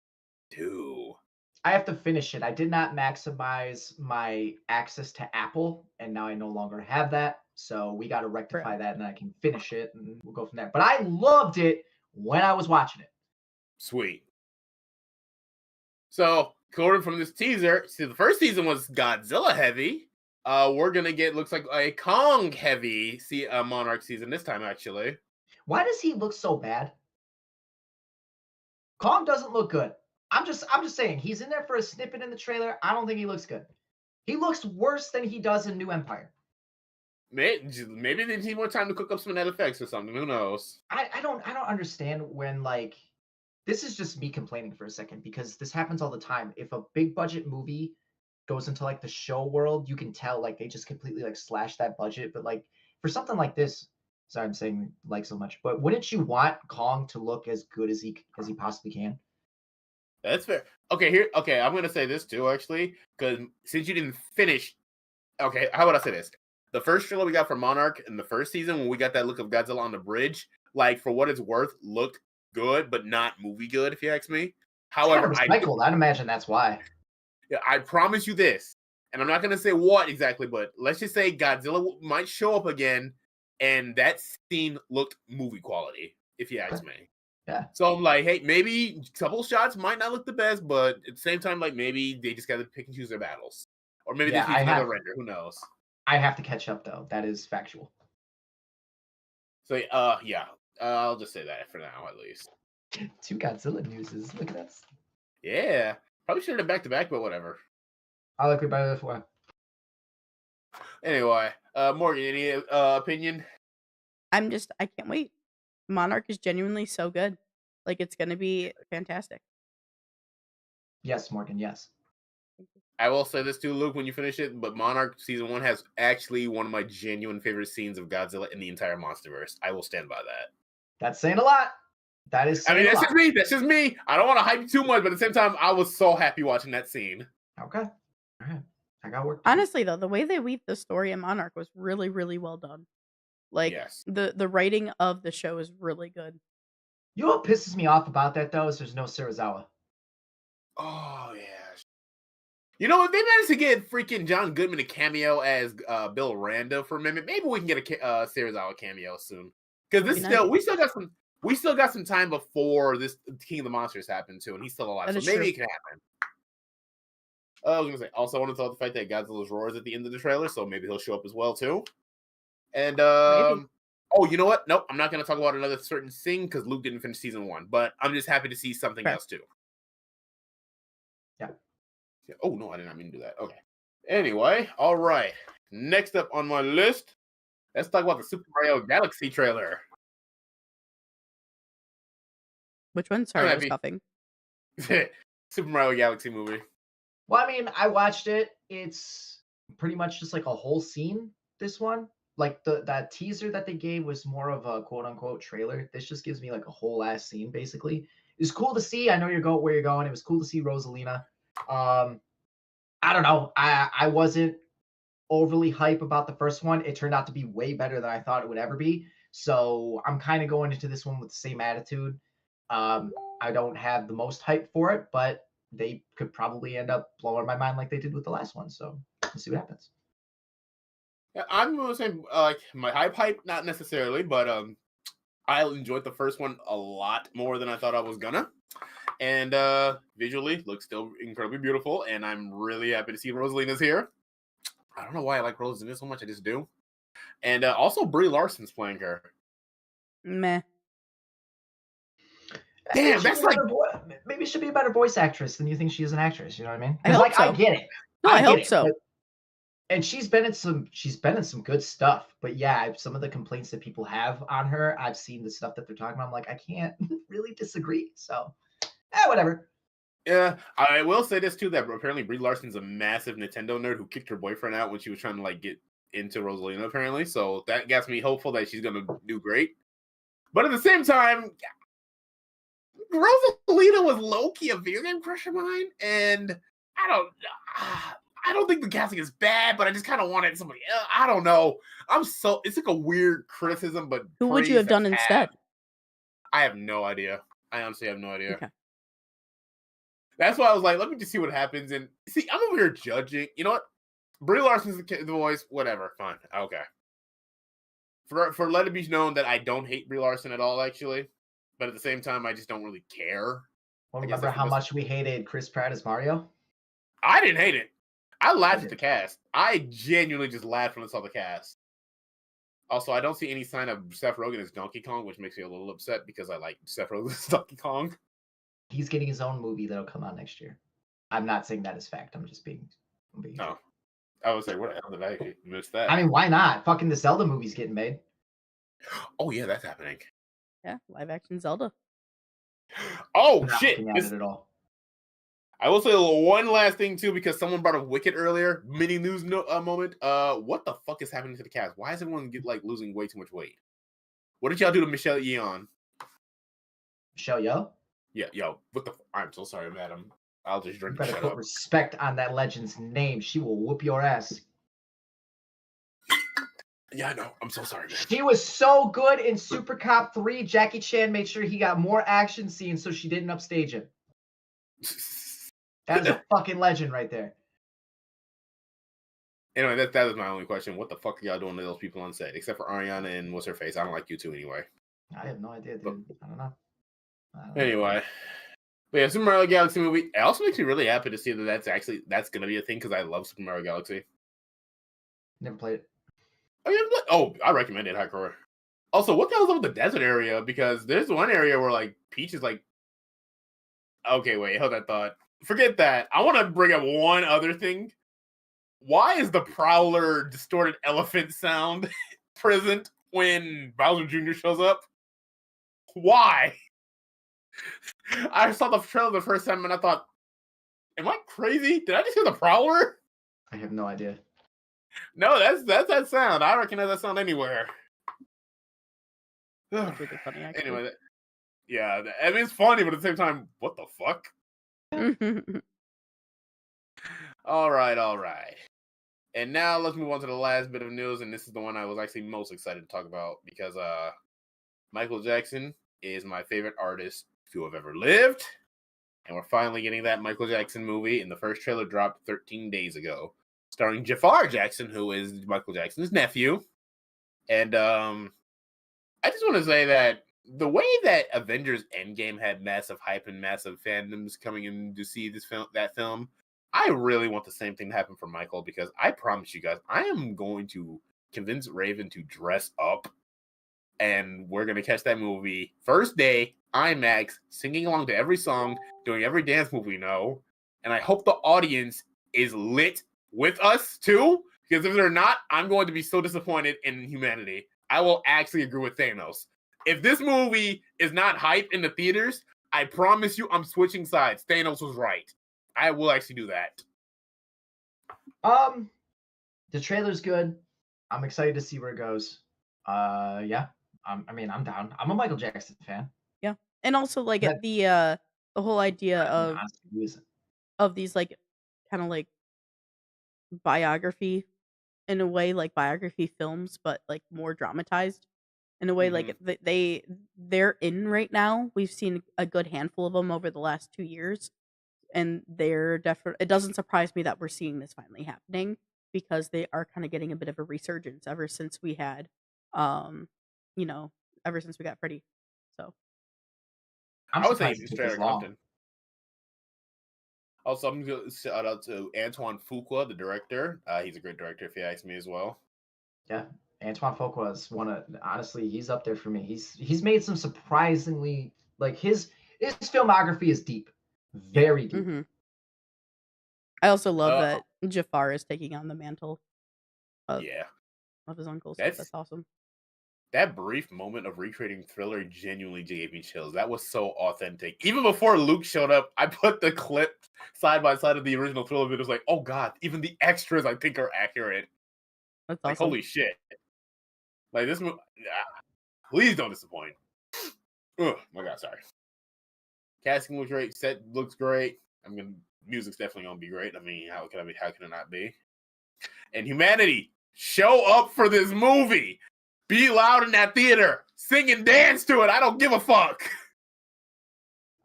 2. I have to finish it. I did not maximize my access to Apple, and now I no longer have that. So we got to rectify that, and then I can finish it, and we'll go from there. But I loved it when I was watching it. Sweet. So, according from this teaser, see, the first season was Godzilla heavy. We're gonna get looks like a Kong heavy Monarch season this time, actually. Why does he look so bad? Kong doesn't look good. I'm just saying he's in there for a snippet in the trailer. I don't think he looks good. He looks worse than he does in New Empire. Maybe they need more time to cook up some net effects or something. Who knows? I don't understand when, like, this is just me complaining for a second because this happens all the time. If a big budget movie goes into like the show world, you can tell like they just completely like slash that budget. But like for something like this, sorry I'm saying like so much, but wouldn't you want Kong to look as good as he possibly can? That's fair. Okay, I'm gonna say this too, actually, because since you didn't finish, okay, how about I say this? The first trailer we got for Monarch in the first season, when we got that look of Godzilla on the bridge, like for what it's worth, looked good, but not movie good, if you ask me. It's kind However, of recycled. I'd imagine that's why. I promise you this, and I'm not gonna say what exactly, but let's just say Godzilla might show up again, and that scene looked movie quality, if you ask me. Yeah. So I'm like, hey, maybe a couple shots might not look the best, but at the same time, like maybe they just got to pick and choose their battles, or maybe Yeah, this needs another render. Who knows? I have to catch up though. That is factual. So yeah, I'll just say that for now, at least. 2 Godzilla newses. Look at us. Yeah, probably should have back to back, but whatever. I like it better this way. Anyway, Morgan, any opinion? I can't wait. Monarch is genuinely so good. Like it's gonna be fantastic. Yes, Morgan. Yes. I will say this too, Luke, when you finish it, but Monarch Season 1 has actually one of my genuine favorite scenes of Godzilla in the entire MonsterVerse. I will stand by that. That's saying a lot. That is saying that's just me. That's just me. I don't want to hype you too much, but at the same time, I was so happy watching that scene. Okay. All right. I got work. Honestly, though, the way they weave the story in Monarch was really, really well done. Like yes. the writing of the show is really good. You know what pisses me off about that though is there's no Serizawa. Oh yeah. You know, if they managed to get freaking John Goodman a cameo as Bill Randa for a minute, maybe we can get a Serizawa cameo soon. Because this That'd be we still got some time before this King of the Monsters happened too, and he's still alive, That so is maybe true. it can happen. I was gonna say, also I want to talk about the fact that Godzilla's roars at the end of the trailer, so maybe he'll show up as well too. And Maybe. oh, you know what? Nope, I'm not gonna talk about another certain thing because Luke didn't finish season 1, but I'm just happy to see something Okay. else too. Yeah. Oh no, I did not mean to do that. Okay. Anyway, all right. Next up on my list, let's talk about the Super Mario Galaxy trailer. Which one? Sorry, I was coughing. Super Mario Galaxy movie. Well, I mean, I watched it. It's pretty much just like a whole scene. This one, like that teaser that they gave was more of a quote unquote trailer. This just gives me like a whole ass scene, basically. It's cool to see. I know where you're going. It was cool to see Rosalina. I don't know. I wasn't overly hype about the first one. It turned out to be way better than I thought it would ever be. So I'm kind of going into this one with the same attitude. I don't have the most hype for it, but they could probably end up blowing my mind like they did with the last one. So we'll see what happens. Yeah, I'm gonna say like my hype, not necessarily, but I enjoyed the first one a lot more than I thought I was gonna. And visually looks still incredibly beautiful, and I'm really happy to see Rosalina's here. I don't know why I like Rosalina so much, I just do. And also Brie Larson's playing her. Meh. Damn, that's like Maybe she should be a better voice actress than you think she is an actress. You know what I mean? I hope Like I so. get it. No, I get hope it, so. and she's been in some good stuff. But yeah, some of the complaints that people have on her, I've seen the stuff that they're talking about. I'm like, I can't really disagree. So, whatever. Yeah, I will say this too, that apparently Brie Larson's a massive Nintendo nerd who kicked her boyfriend out when she was trying to like get into Rosalina, apparently. So that gets me hopeful that she's gonna do great. But at the same time, Rosalina was low-key a video game crush of mine, and I don't think the casting is bad, but I just kind of wanted somebody else. I don't know. It's like a weird criticism, but Who would you have done instead? I have no idea. I honestly have no idea. Okay. That's why I was like, let me just see what happens. And see, I'm over here judging. You know what? Brie Larson's the voice. Whatever. Fine. Okay. For let it be known that I don't hate Brie Larson at all, actually. But at the same time, I just don't really care. Well, remember how much we hated Chris Pratt as Mario? I didn't hate it. I laughed at the cast. I genuinely just laughed when I saw the cast. Also, I don't see any sign of Seth Rogen as Donkey Kong, which makes me a little upset because I like Seth Rogen as Donkey Kong. He's getting his own movie that'll come out next year. I'm not saying that as fact. I'm just being. Oh, I was like, what the hell did I miss that? I mean, why not? Fucking the Zelda movie's getting made. Oh yeah, that's happening. Yeah, live action Zelda. Oh I'm not shit! looking at it at all. I will say one last thing too, because someone brought up Wicked earlier. Mini news moment. What the fuck is happening to the cast? Why is everyone losing way too much weight? What did y'all do to Michelle Yeoh? Michelle Yeoh? Yeah, yo, what the? I'm so sorry, madam. I'll just drink. You better put respect on that legend's name. She will whoop your ass. Yeah, I know. I'm so sorry, man. She was so good in Super Cop 3. Jackie Chan made sure he got more action scenes so she didn't upstage him. That is a fucking legend right there. Anyway, that is my only question. What the fuck are y'all doing to those people on set? Except for Ariana and what's her face? I don't like you two anyway. I have no idea, dude. I don't know. Anyway. But yeah, Super Mario Galaxy movie. It also makes me really happy to see that that's gonna be a thing because I love Super Mario Galaxy. Never played it. Oh, I recommend it, hardcore. Also, what the hell's up with the desert area? Because there's one area where like Peach is like, okay, wait, hold that thought. Forget that. I want to bring up one other thing. Why is the Prowler distorted elephant sound present when Bowser Jr. shows up? Why? I saw the trailer the first time and I thought, am I crazy? Did I just hear the Prowler? I have no idea. No, that's that sound. I recognize that sound anywhere. That's really funny, actually. Anyway, yeah, I mean, it's funny, but at the same time, what the fuck? All right. And now let's move on to the last bit of news, and this is the one I was actually most excited to talk about because Michael Jackson is my favorite artist to have ever lived, and we're finally getting that Michael Jackson movie, and the first trailer dropped 13 days ago, starring Jafar Jackson, who is Michael Jackson's nephew. And I just want to say that the way that Avengers Endgame had massive hype and massive fandoms coming in to see that film, I really want the same thing to happen for Michael, because I promise you guys, I am going to convince Raven to dress up, and we're going to catch that movie first day, IMAX, singing along to every song, doing every dance move we know, and I hope the audience is lit with us too, because if they're not, I'm going to be so disappointed in humanity. I will actually agree with Thanos. If this movie is not hype in the theaters, I promise you I'm switching sides. Thanos was right. I will actually do that. The trailer's good. I'm excited to see where it goes. Yeah. I mean, I'm down. I'm a Michael Jackson fan. Yeah. And also like the whole idea of these like kind of like biography in a way like biography films, but like more dramatized. In a way, Hmm. like they're in right now. We've seen a good handful of them over the last 2 years, and they're definitely. It doesn't surprise me that we're seeing this finally happening because they are kind of getting a bit of a resurgence ever since we had, um, you know, ever since we got Freddy. So, I'm I would say surprised even it took this Straight long. Compton. Also, I'm going to shout out to Antoine Fuqua, the director. He's a great director, if you ask me as well. Yeah, Antoine Fuqua is one of honestly, he's up there for me. He's made some surprisingly like his filmography is deep, Yeah. very deep. hmm I also love Uh, that Jafar is taking on the mantle of yeah. of his uncle. So That's that's awesome. that brief moment of recreating Thriller genuinely gave me chills. That was so authentic. Even before Luke showed up, I put the clip side by side of the original Thriller video. It was like, oh god, even the extras I think are accurate. That's Like, awesome. holy shit. Like this movie, please don't disappoint. Oh my god, sorry. Casting looks great. Set looks great. I mean, music's definitely gonna be great. I mean, how can it not be? And humanity, show up for this movie. Be loud in that theater. Sing and dance to it. I don't give a fuck.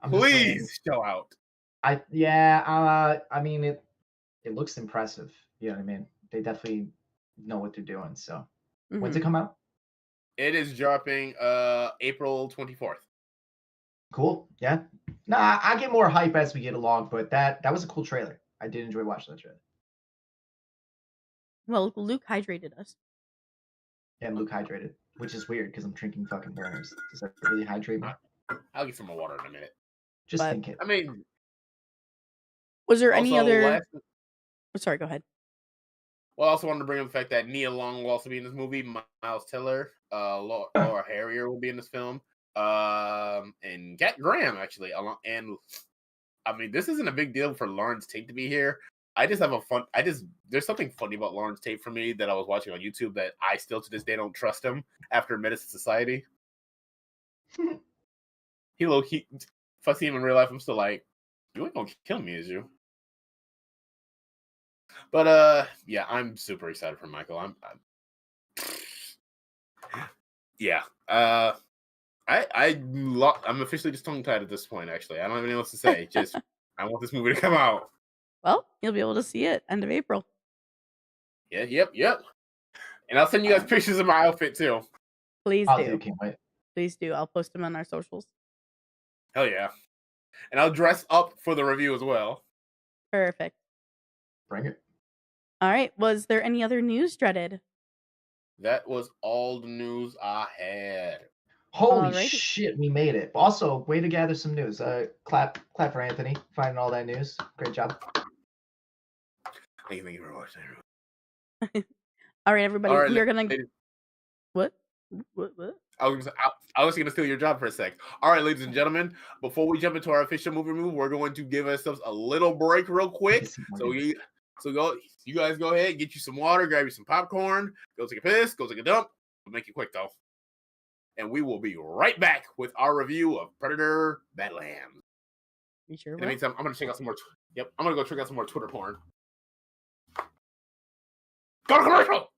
I'm just saying, Please show out. I mean it looks impressive. You know what I mean? They definitely know what they're doing. So when's hmm it come out? It is dropping April 24th. Cool. Yeah. Nah, I get more hype as we get along, but that was a cool trailer. I did enjoy watching that trailer. Well, Luke hydrated us. And Luke hydrated, which is weird because I'm drinking fucking burners. Does that really hydrate me? I'll get some more water in a minute. Just But think it. I mean, was there any also other? last Oh, sorry, go ahead. well, I also wanted to bring up the fact that Nia Long will also be in this movie. Miles Teller, Laura Harrier will be in this film, and Cat Graham actually. And I mean, this isn't a big deal for Lawrence Tate to be here. I just have a fun. There's something funny about Lawrence Tate for me that I was watching on YouTube that I still to this day don't trust him after Menace to Society. He if I see him in real life, I'm still like, you ain't gonna kill me, is you? But yeah, I'm super excited for Michael. Yeah. I'm officially just tongue tied at this point. Actually, I don't have anything else to say. Just I want this movie to come out. Well, you'll be able to see it end of April. Yeah. Yep. And I'll send you guys pictures of my outfit too. Please Oh, dude, do. can't wait. Please do. I'll post them on our socials. Hell yeah. And I'll dress up for the review as well. Perfect. Bring it. All right. Was there any other news, Dreaded? That was all the news I had. Holy Alrighty. shit, we made it. Also, way to gather some news. Clap for Anthony finding all that news. Great job. Thank you very much. All right, All everybody. right, We are gonna ladies. what? What? I was going to steal your job for a sec. All right, ladies and gentlemen, before we jump into our official movie review, we're going to give ourselves a little break real quick. You guys go ahead, get you some water, grab you some popcorn, go take a piss, go take a dump. We'll make it quick though. And we will be right back with our review of Predator Badlands. You sure In the will. meantime, I'm going to check out some more. Yep, I'm going to go check out some more Twitter porn. Go to commercial!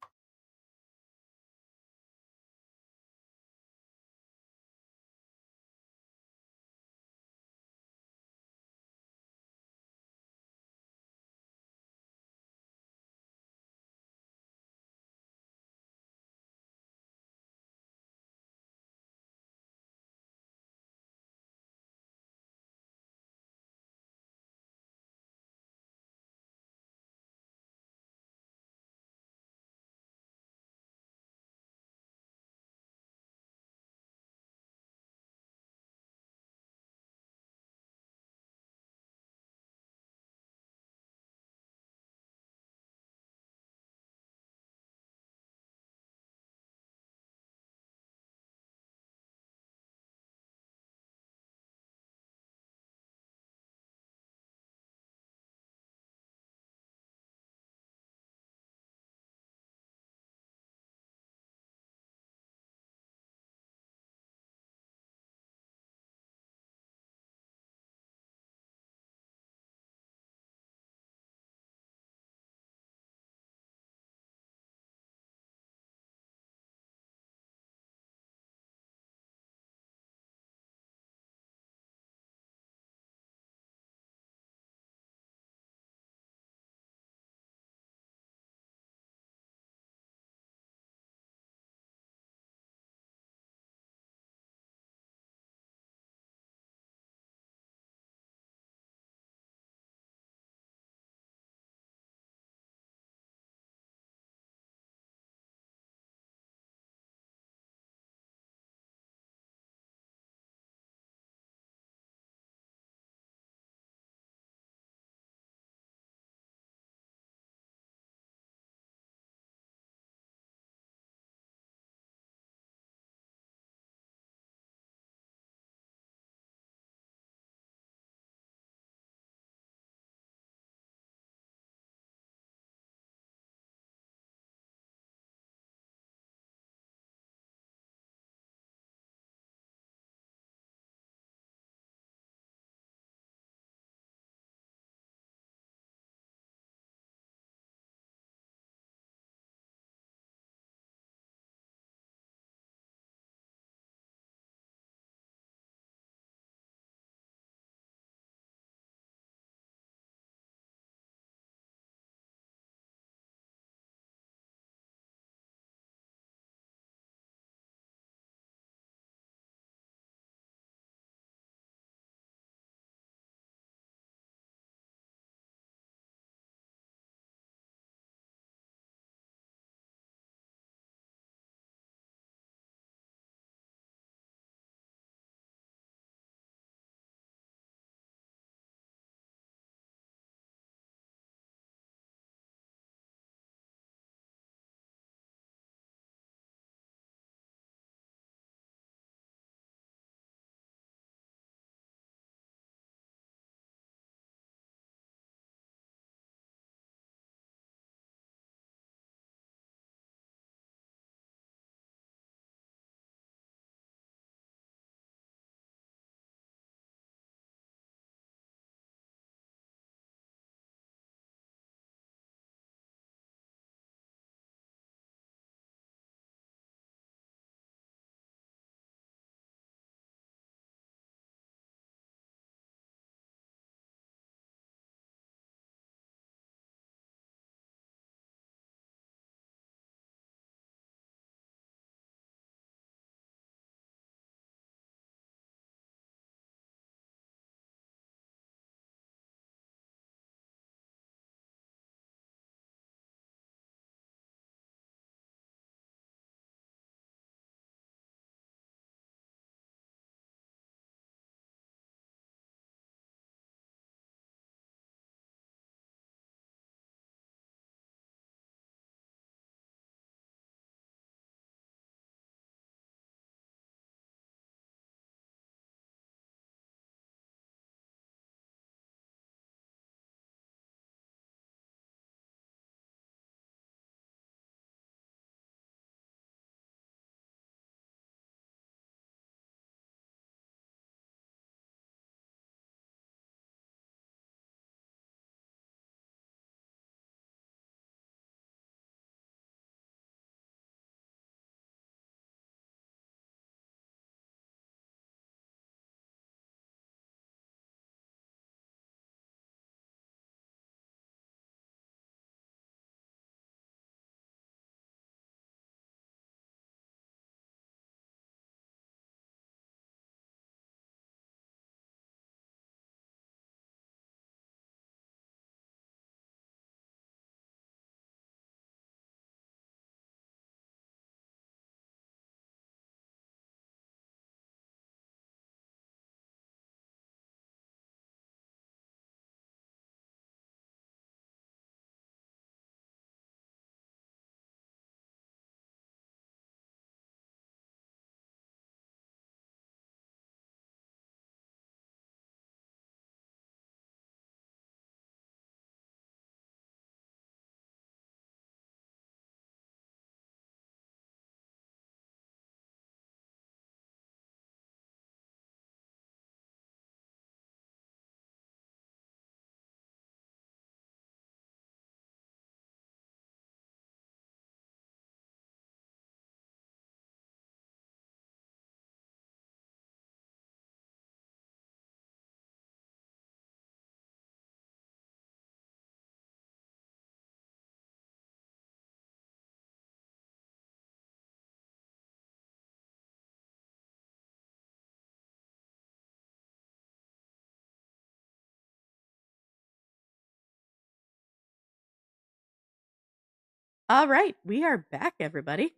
All right, we are back, everybody.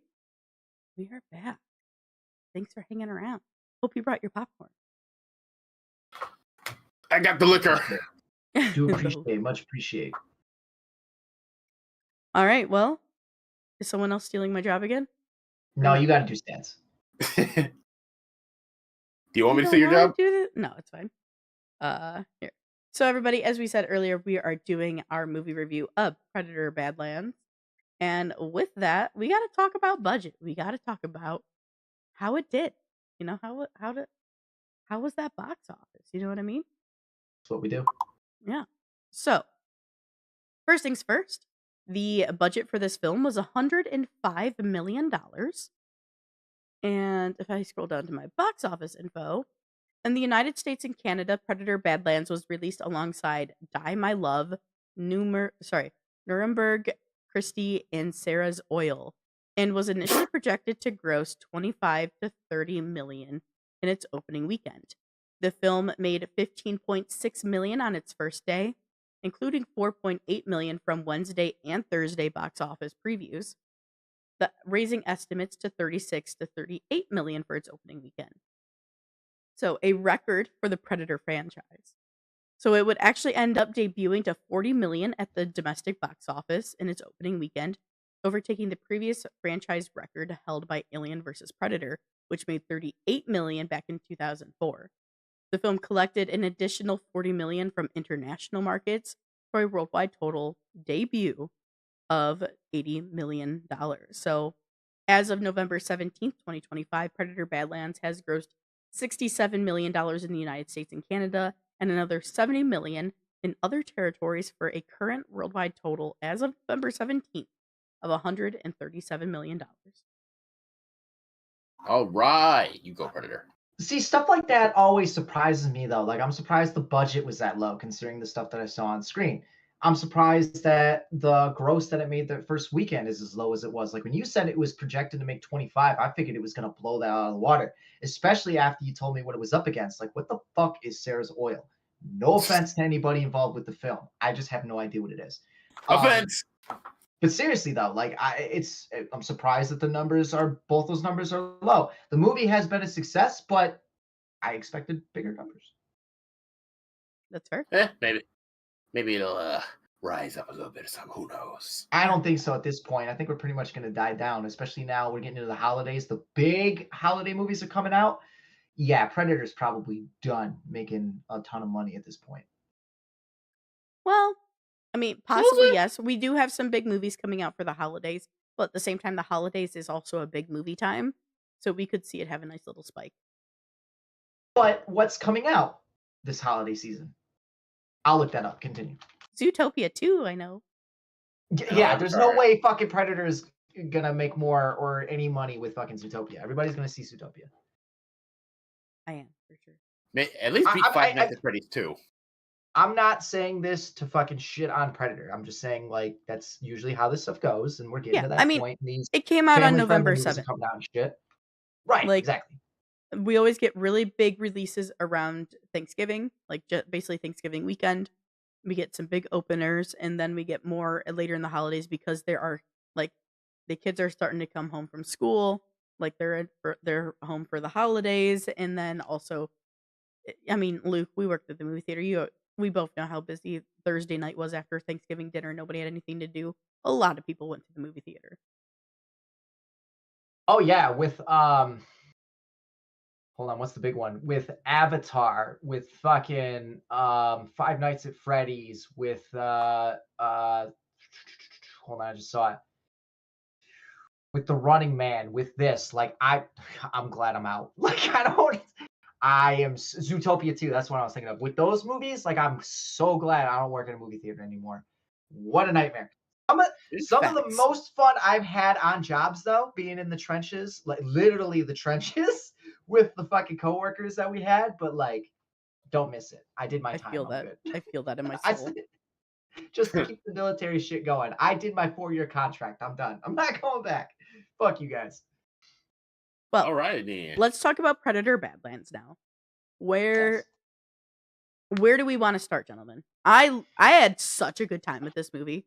We are back. Thanks for hanging around. Hope you brought your popcorn. I got the liquor. Do appreciate, much appreciate. All right, well, is someone else stealing my job again? No, you got to do stats. Do you want me to don't say your wanna job? do this? No, it's fine. Here. So everybody, as we said earlier, we are doing our movie review of Predator Badlands. And with that, we got to talk about budget. We got to talk about how it did. You know, how was that box office? You know what I mean? That's what we do. Yeah. So, first things first, the budget for this film was $105 million. And if I scroll down to my box office info, in the United States and Canada, Predator Badlands was released alongside Die My Love, Nuremberg, Christie, and Sarah's Oil, and was initially projected to gross 25 to 30 million in its opening weekend. The film made 15.6 million on its first day, including 4.8 million from Wednesday and Thursday box office previews, raising estimates to 36 to 38 million for its opening weekend. So a record for the Predator franchise. So it would actually end up debuting to 40 million at the domestic box office in its opening weekend, overtaking the previous franchise record held by Alien vs. Predator, which made 38 million back in 2004. The film collected an additional 40 million from international markets for a worldwide total debut of $80 million. So as of November 17th, 2025, Predator Badlands has grossed $67 million in the United States and Canada, and another $70 million in other territories for a current worldwide total as of November 17th of $137 million. All right, you go, Predator. See, stuff like that always surprises me, though. Like, I'm surprised the budget was that low, considering the stuff that I saw on screen. I'm surprised that the gross that it made the first weekend is as low as it was. Like, when you said it was projected to make 25, I figured it was going to blow that out of the water, especially after you told me what it was up against. Like, what the fuck is Sarah's Oil? No offense to anybody involved with the film. I just have no idea what it is. Offense. But seriously though, like I'm surprised that both those numbers are low. The movie has been a success, but I expected bigger numbers. That's fair. Maybe it'll rise up a little bit or something. Who knows? I don't think so at this point. I think we're pretty much going to die down, especially now we're getting into the holidays. The big holiday movies are coming out. Yeah, Predator's probably done making a ton of money at this point. Well, I mean, possibly yes. We do have some big movies coming out for the holidays, but at the same time, the holidays is also a big movie time, so we could see it have a nice little spike. But what's coming out this holiday season? I'll look that up. Continue. Zootopia 2, I know. Yeah, there's no way fucking Predator is gonna make more or any money with fucking Zootopia. Everybody's gonna see Zootopia. I am, for sure. At least beat Five Nights at Freddy's 2. I'm not saying this to fucking shit on Predator. I'm just saying, like, that's usually how this stuff goes, and we're getting to that point. And these it came out on November 7th. Come down and shit. Right, like, exactly. We always get really big releases around Thanksgiving, like basically Thanksgiving weekend. We get some big openers, and then we get more later in the holidays because there are, like, the kids are starting to come home from school, like they're home for the holidays, and then also, I mean, Luke, we worked at the movie theater. We both know how busy Thursday night was after Thanksgiving dinner. Nobody had anything to do. A lot of people went to the movie theater. Oh yeah, with hold on, what's the big one? With Avatar, with fucking Five Nights at Freddy's, with hold on, I just saw it. With The Running Man, with this, like I'm glad I'm out. Like I am Zootopia 2. That's what I was thinking of. With those movies, like I'm so glad I don't work in a movie theater anymore. What a nightmare. Some of the most fun I've had on jobs, though, being in the trenches, like literally the trenches with the fucking coworkers that we had. But like, don't miss it. I did my time. I feel that in my soul. Just to keep the military shit going. I did my 4-year contract. I'm done. I'm not going back. Fuck you guys. Well, all right, then. Let's talk about Predator Badlands now. Where do we want to start, gentlemen? I had such a good time with this movie.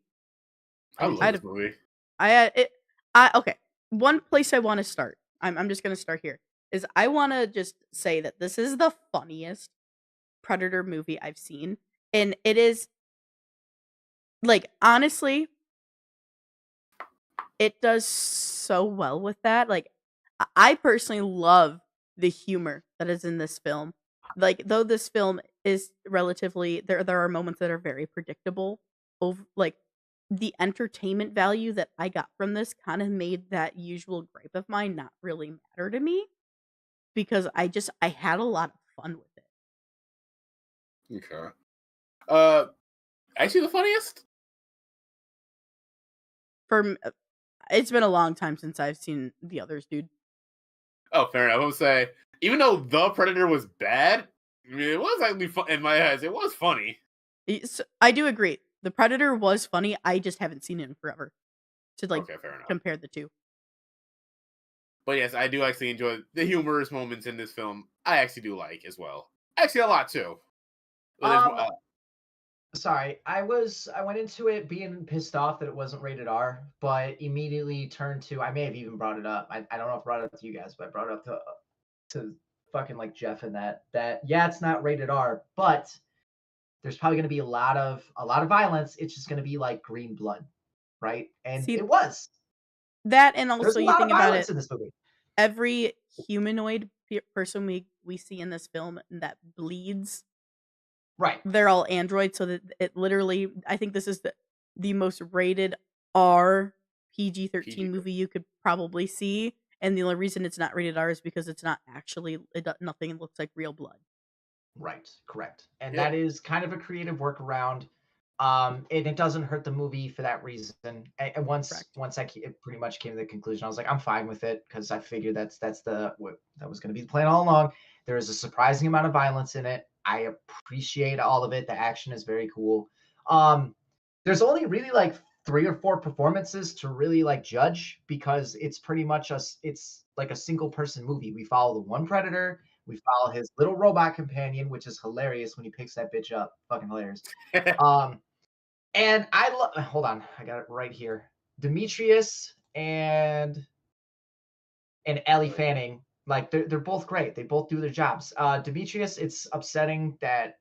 I love this movie. Okay. One place I want to start. I'm just gonna start here. Is I want to just say that this is the funniest Predator movie I've seen, and it is like honestly, it does so well with that. Like, I personally love the humor that is in this film. Like, though this film is relatively there are moments that are very predictable. Like the entertainment value that I got from this kind of made that usual gripe of mine not really matter to me because I had a lot of fun with it. Okay. Uh, actually, the funniest. It's been a long time since I've seen the others, dude. Oh, fair enough. I'm say, even though the Predator was bad, I mean, it was actually fun in my eyes. It was funny. I do agree. The Predator was funny. I just haven't seen it in forever to like Okay, fair enough. compare the two. But yes, I do actually enjoy the humorous moments in this film. I actually do like as well. Actually, a lot too. But there's Um, Sorry, I went into it being pissed off that it wasn't rated R, but immediately turned to I may have even brought it up. I don't know if I brought it up to you guys, but I brought it up to fucking like Jeff and that yeah, it's not rated R, but there's probably gonna be a lot of violence. It's just gonna be like green blood, right? And See it was. that, and There's also a you lot of think about violence it. in this movie. Every humanoid person we see in this film that bleeds, Right. they're all androids. So that it literally, I think this is the most rated R PG-13 PG. movie you could probably see. And the only reason it's not rated R is because it's not actually nothing looks like real blood. Right, correct. And Yep. that is kind of a creative workaround. And it doesn't hurt the movie for that reason. And once Correct. once it pretty much came to the conclusion, I was like, I'm fine with it because I figured that's the what that was going to be the plan all along. There is a surprising amount of violence in it. I appreciate all of it. The action is very cool. There's only really like 3 or 4 performances to really like judge because it's pretty much it's like a single person movie. We follow the one predator. We follow his little robot companion, which is hilarious when he picks that bitch up. Fucking hilarious. Um, and I love. Hold on, I got it right here. Demetrius and Ellie Fanning, like they're both great. They both do their jobs. Demetrius, it's upsetting that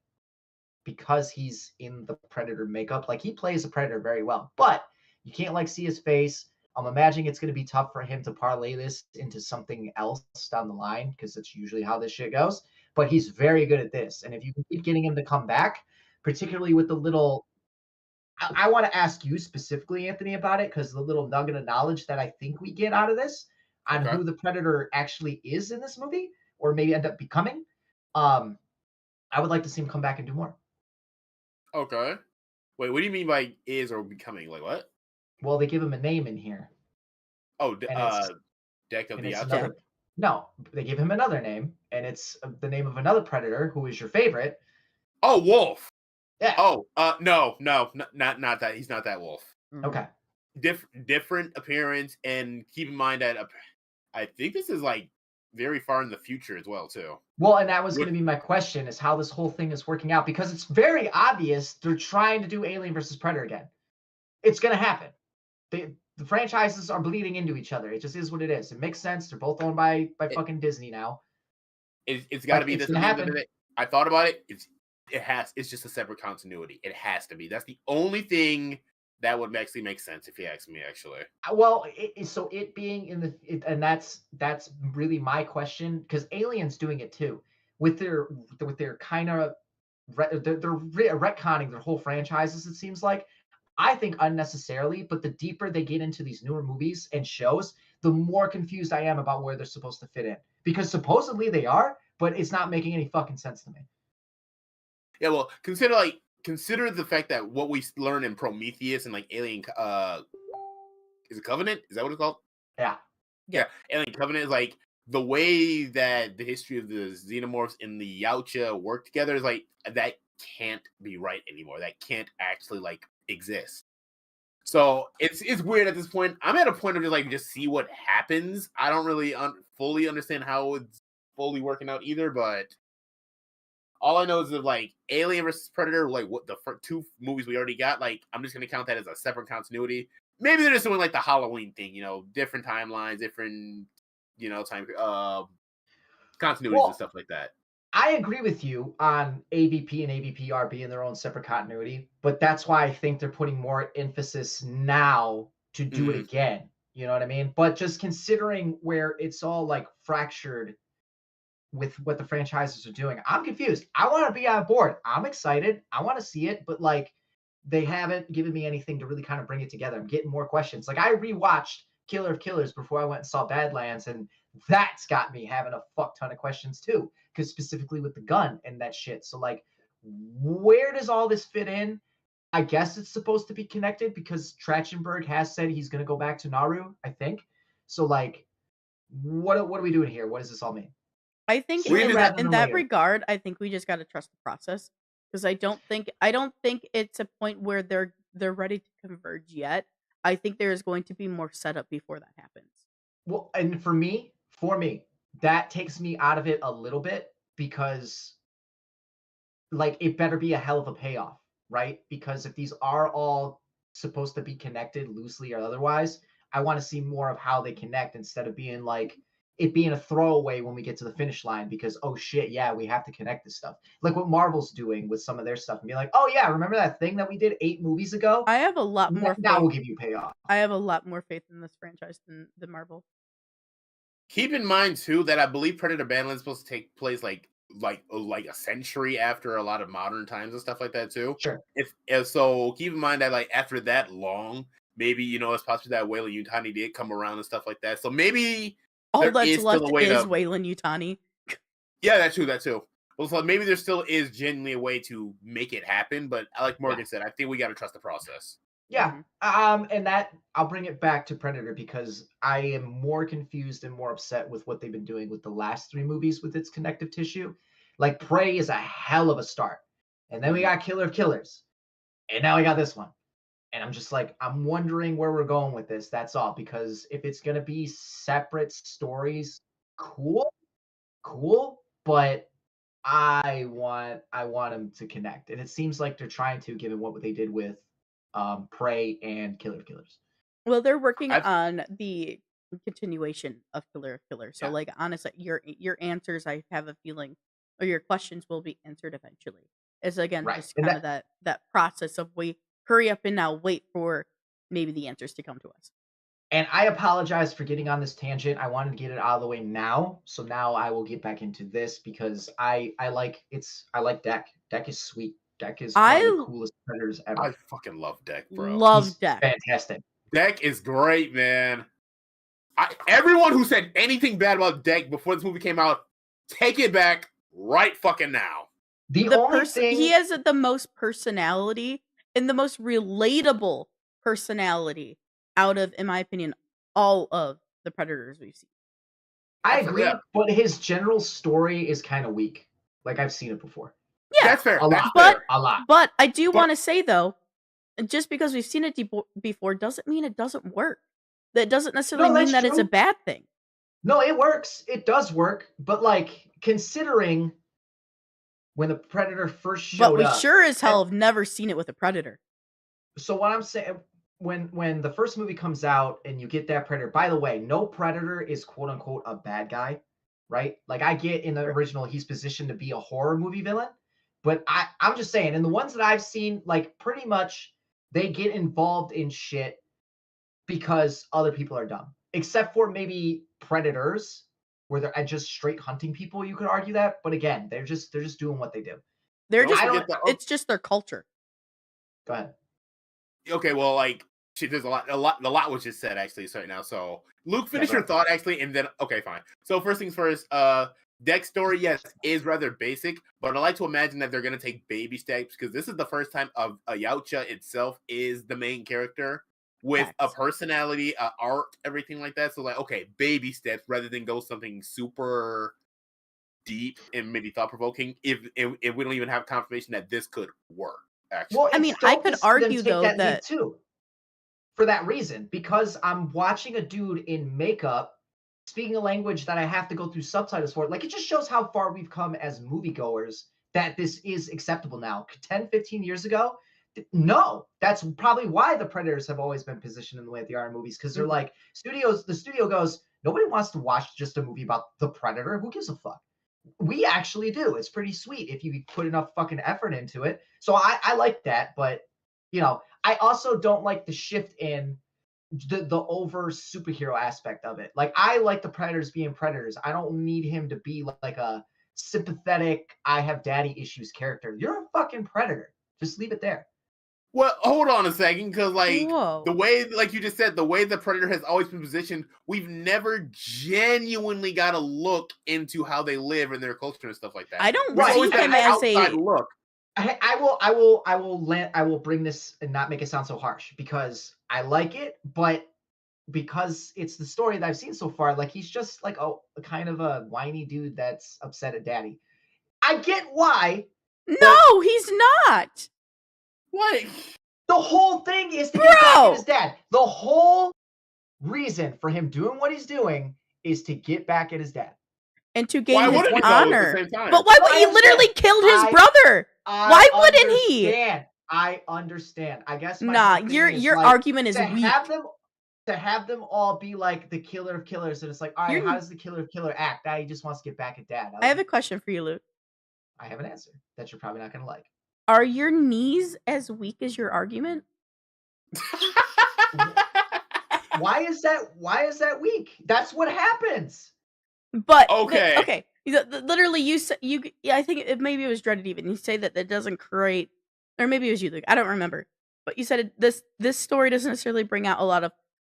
because he's in the Predator makeup, like he plays the Predator very well, but you can't like see his face. I'm imagining it's going to be tough for him to parlay this into something else down the line because that's usually how this shit goes. But he's very good at this, and if you can keep getting him to come back, particularly with the little, I want to ask you specifically, Anthony, about it because the little nugget of knowledge that I think we get out of this on Okay. who the Predator actually is in this movie, or maybe end up becoming. Um, I would like to see him come back and do more. Okay. Wait, what do you mean by is or becoming? Like what? Well, they give him a name in here, Oh, and it's Deck of and the it's Outer. another. No, they give him another name, and it's the name of another predator who is your favorite. Oh, Wolf. Yeah. Oh, no, not that. He's not that Wolf. Okay. Different appearance, and keep in mind that I think this is like very far in the future as well, too. Well, and that was going Which, to be my question: is how this whole thing is working out because it's very obvious they're trying to do Alien versus Predator again. It's going to happen. The franchises are bleeding into each other. It just is what it is. It makes sense. They're both owned by it, fucking Disney now. it's got to Like be it's this going at to the end of the happen. day. I thought about it. It's just a separate continuity. It has to be. That's the only thing that would actually make sense if you ask me. Actually, Well, so it being in and that's really my question because Alien's doing it too with their kind of they're retconning their whole franchises. It seems like I think unnecessarily, but the deeper they get into these newer movies and shows, the more confused I am about where they're supposed to fit in because supposedly they are, but it's not making any fucking sense to me. yeah. Well, consider the fact that what we learn in Prometheus and like Alien, is it Covenant? Is that what it's called? Yeah. Yeah, Alien Covenant is like the way that the history of the xenomorphs and the Yautja work together is like that can't be right anymore. That can't actually like exist. So it's weird at this point. I'm at a point of just see what happens. I don't really fully understand how it's fully working out either, but all I know is that like Alien versus Predator, like what the two movies we already got, like I'm just gonna count that as a separate continuity. maybe they're just doing like the Halloween thing, different timelines, different, time continuities and Well, stuff like that. I agree with you on AVP and AVPR being their own separate continuity, but that's why I think they're putting more emphasis now to do it Hmm. again. You know what I mean? But just considering where it's all like fractured with what the franchises are doing, I'm confused. I want to be on board. I'm excited. I want to see it, but like they haven't given me anything to really kind of bring it together. I'm getting more questions. Like I rewatched Killer of Killers before I went and saw Badlands, and that's got me having a fuck ton of questions too, because specifically with the gun and that shit. So like, where does all this fit in? I guess it's supposed to be connected because Trachtenberg has said he's going to go back to Nauru, I think. So like, what are we doing here? What does this all mean? I think Sooner in We that rather in than that later. regard, I think we just got to trust the process because I don't think it's a point where they're ready to converge yet. I think there is going to be more setup before that happens. Well, and for me, that takes me out of it a little bit because like it better be a hell of a payoff, right? Because if these are all supposed to be connected loosely or otherwise, I want to see more of how they connect instead of being like it being a throwaway when we get to the finish line because oh shit, yeah, we have to connect this stuff. Like what Marvel's doing with some of their stuff and be like, oh yeah, remember that thing that we did 8 movies ago? I have a lot more Now faith. we'll give you payoff. I have a lot more faith in this franchise than the Marvel. Keep in mind too that I believe Predator Badlands is supposed to take place like a century after a lot of modern times and stuff like that too. Sure. If so, keep in mind that like after that long, maybe it's possible that Whale Utani did come around and stuff like that. So maybe All there that's is still left a way is to. Wayland Yutani. Yeah, that too. That too. Well, so maybe there still is genuinely a way to make it happen, but like Yeah. Morgan said, I think we got to trust the process. Yeah. Mhm. And that I'll bring it back to Predator because I am more confused and more upset with what they've been doing with the last 3 movies with its connective tissue. Like Prey is a hell of a start. And then we Mhm. got Killer of Killers. And now we got this one. And I'm just like, I'm wondering where we're going with this. That's all. Because if it's gonna be separate stories, cool, cool. But I want them to connect, and it seems like they're trying to, given what they did with Prey and Killer of Killers. Well, they're working I've on the continuation of Killer of Killers. So, Yeah, like, honestly, your answers, I have a feeling, or your questions will be answered eventually. It's again right. just And kind that of that process of we hurry up and now wait for maybe the answers to come to us. and I apologize for getting on this tangent. I wanted to get it out of the way now, so now I will get back into this because I like Deck. Deck is sweet. Deck is one of the I coolest predators I ever. fucking love Deck, bro. love He's Deck. fantastic. Deck is great, man. Everyone who said anything bad about Deck before this movie came out, take it back right fucking now. The The only person he thing has the most personality and the most relatable personality out of, in my opinion, all of the Predators we've seen. I Yeah, agree, but his general story is kind of weak. Like I've seen it before. Yeah, that's fair. A That's lot. but fair. A lot. I do But want to say though, just because we've seen it before doesn't mean it doesn't work. That doesn't necessarily No, mean that's that it's a true. bad thing. No, it works. It does work. But like considering when the Predator first But showed we up, sure as and hell have never seen it with a Predator. so what I'm saying when the first movie comes out and you get that Predator, by the way, no Predator is quote unquote a bad guy, right? Like I get in the Sure. original he's positioned to be a horror movie villain, but I'm just saying in the ones that I've seen, like pretty much they get involved in shit because other people are dumb. Except for maybe predators, where they're just straight hunting people. You could argue that, but again, they're just doing what they do. They're don't I just don't. forget the it's just their culture. Go ahead. okay. Well, like shit, there's a lot was just said actually right now. So Luke, Yeah, finish go your ahead. thought actually, and then okay, fine. So first things first. Deck's story, yes, is rather basic, but I like to imagine that they're gonna take baby steps because this is the first time of Yautja itself is the main character with a Facts. personality, a art, everything like that. So like, okay, baby steps rather than go something super deep and maybe thought provoking. If we don't even have confirmation that this could work, Well, actually. I it's mean, I dope to could see them argue take though that leap that too. For that reason, because I'm watching a dude in makeup speaking a language that I have to go through subtitles for. Like it just shows how far we've come as moviegoers that this is acceptable now. 10, 15 years ago, No, that's probably why the Predators have always been positioned in the way that they are in movies, because they're Mhm. like the studio goes, nobody wants to watch just a movie about the Predator. Who gives a fuck? We actually do. It's pretty sweet if you put enough fucking effort into it. So I like that, but I also don't like the shift in the over superhero aspect of it. Like, I like the Predators being Predators. I don't need him to be like a sympathetic, I have daddy issues character. You're a fucking Predator. Just leave it there. Well, hold on a second, because like the Whoa. way, like you just said, the way the Predator has always been positioned, we've never genuinely got a look into how they live and their culture and stuff like that. I don't We've Right. always see got him an as outside a look. I will bring this and not make it sound so harsh, because I like it, but because it's the story that I've seen so far, like, he's just like a kind of a whiny dude that's upset at daddy. I get why, but No, he's not. Like, the whole thing is to get back at his Bro! dad. The whole reason for him doing what he's doing is to get back at his dad. And to why gain To the his wouldn't he point, though? At the honor. same time, But why no, would I he understand. literally killed his I brother? I Why wouldn't he? understand. I understand. I guess my Nah, whole thing your is your like argument is to weak. have them all be like the killer of killers, and it's like, all right, how You're does the killer of killer act? Now he just wants to get back at dad. I have a question for you, Luke. I have an answer that you're probably not gonna like. Are your knees as weak as your argument? Why is that weak? That's what happens. But okay. okay, literally, you said you. Yeah, I think maybe it was dreaded. Even you say that doesn't create, or maybe it was you, Luke. I don't remember. But you said this story doesn't necessarily bring out a lot of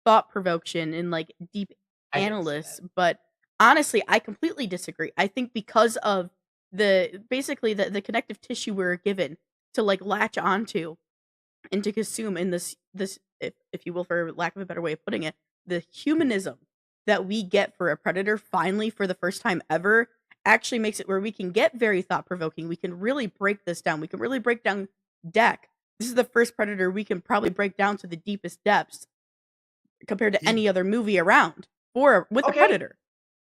thought provocation and like deep I didn't say analysis. But honestly, I completely disagree. I think because of basically the connective tissue we're given to like latch onto and to consume in this if you will, for lack of a better way of putting it, the humanism that we get for a predator finally for the first time ever actually makes it where we can get very thought provoking. We can really break this down. We can really break down Deck. This is the first predator we can probably break down to the deepest depths compared to He- any other movie around or with that. a Okay, predator.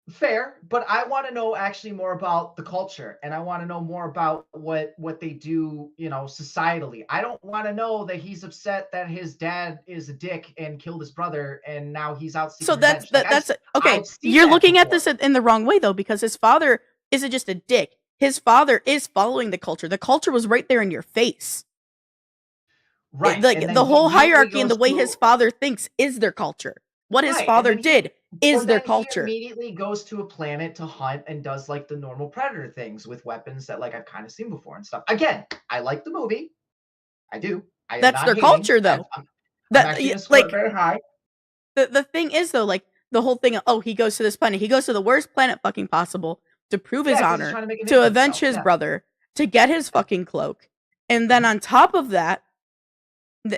fair, but I want to know actually more about the culture, and I want to know more about what they do, societally. I don't want to know that he's upset that his dad is a dick and killed his brother, and now he's out So seeking revenge. Like, that's okay. I've seen You're that looking at before. this in the wrong way though, because his father isn't just a dick. His father is following the culture. The culture was right there in your face. Right, and Like then the he whole immediately hierarchy and the goes way his to father thinks is their culture. What his right, and father then he did is but their then he culture. immediately goes to a planet to hunt and does like the normal predator things with weapons that like I've kind of seen before and stuff. Again, I like the movie. I do. I am That's not their hating. culture though. I'm That actually gonna swear like very high. the thing is though, like the whole thing of, oh, he goes to this planet. He goes to the worst planet fucking possible to prove his Yeah, because he's honor, trying to make a name to for avenge himself. his Yeah. brother, to get his fucking cloak. And then on top of that,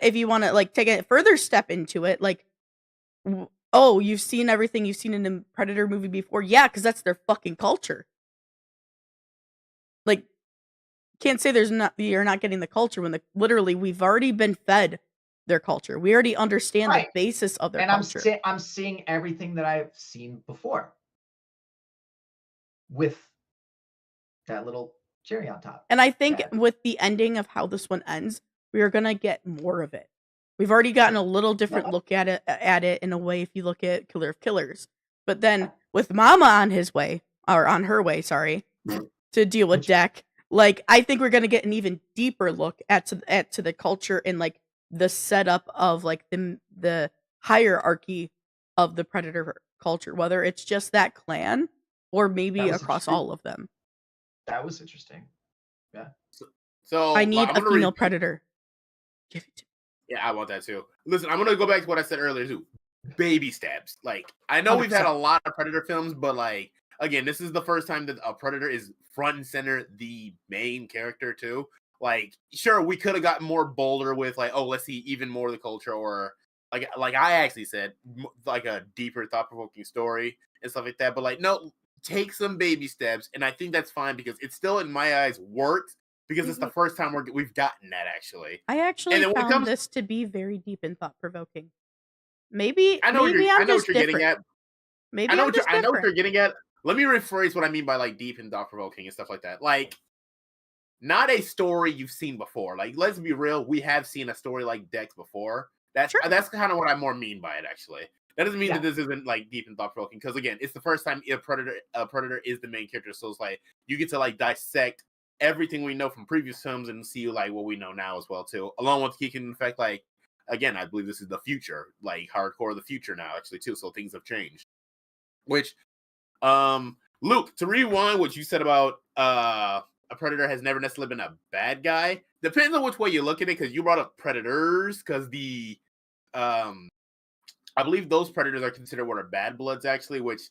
if you want to like take a further step into it, like oh, you've seen everything you've seen in a Predator movie before. Yeah, because that's their fucking culture. Like, can't say you're not getting the culture when literally we've already been fed their culture. We already understand the Right. basis of their And culture. I'm seeing everything that I've seen before with that little cherry on top. And I think Dad. with the ending of how this one ends, we are gonna get more of it. We've already gotten a little different look at it in a way if you look at Killer of Killers. But then with Mama on his way, or on her way, sorry, to deal with Deck, like I think we're gonna get an even deeper look at to the culture and like the setup of like the hierarchy of the Predator culture, whether it's just that clan or maybe was across interesting. all of them. That was interesting. Yeah. So I need I'm a gonna female repeat- predator. Give it to me. Yeah, I want that too. Listen, I'm gonna go back to what I said earlier too. Baby steps. Like, I know we've had 100%. a lot of Predator films, but like, again, this is the first time that a Predator is front and center, the main character too. Like, sure, we could have gotten more bolder with like, oh, let's see even more of the culture, or like I actually said, like a deeper, thought provoking story and stuff like that. But like, no, take some baby steps, and I think that's fine because it's still in my eyes worked because it's the first time we've gotten that actually. I actually And then when it found comes, this to be very deep and thought provoking. Maybe I know what maybe I'm I know what just you're getting different. at. Maybe I'm just I know what different. you're getting at. Let me rephrase what I mean by like deep and thought provoking and stuff like that. Like, not a story you've seen before. Like, let's be real, we have seen a story like Dex before. Sure. That's kind of what I more mean by it, actually. That doesn't mean Yeah. that this isn't like deep and thought provoking, because again, it's the first time a predator is the main character, so it's like you get to like dissect everything we know from previous films and see like what we know now as well too, along with keeping in fact like again, I believe this is the future, like hardcore the future now actually too, so things have changed. Which Luke, to rewind what you said about a predator has never necessarily been a bad guy. Depends on which way you look at it, because you brought up predators, because the I believe those predators are considered what are bad bloods actually, which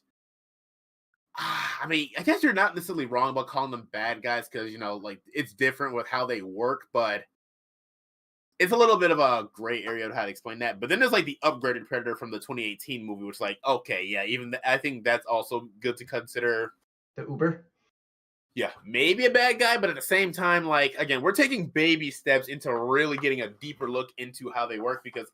I mean, I guess you're not necessarily wrong about calling them bad guys, because you know, like it's different with how they work, but it's a little bit of a gray area of how to explain that. But then there's like the upgraded Predator from the 2018 movie, which like, okay, yeah, I think that's also good to consider. The Uber. Yeah, maybe a bad guy, but at the same time, like again, we're taking baby steps into really getting a deeper look into how they work, because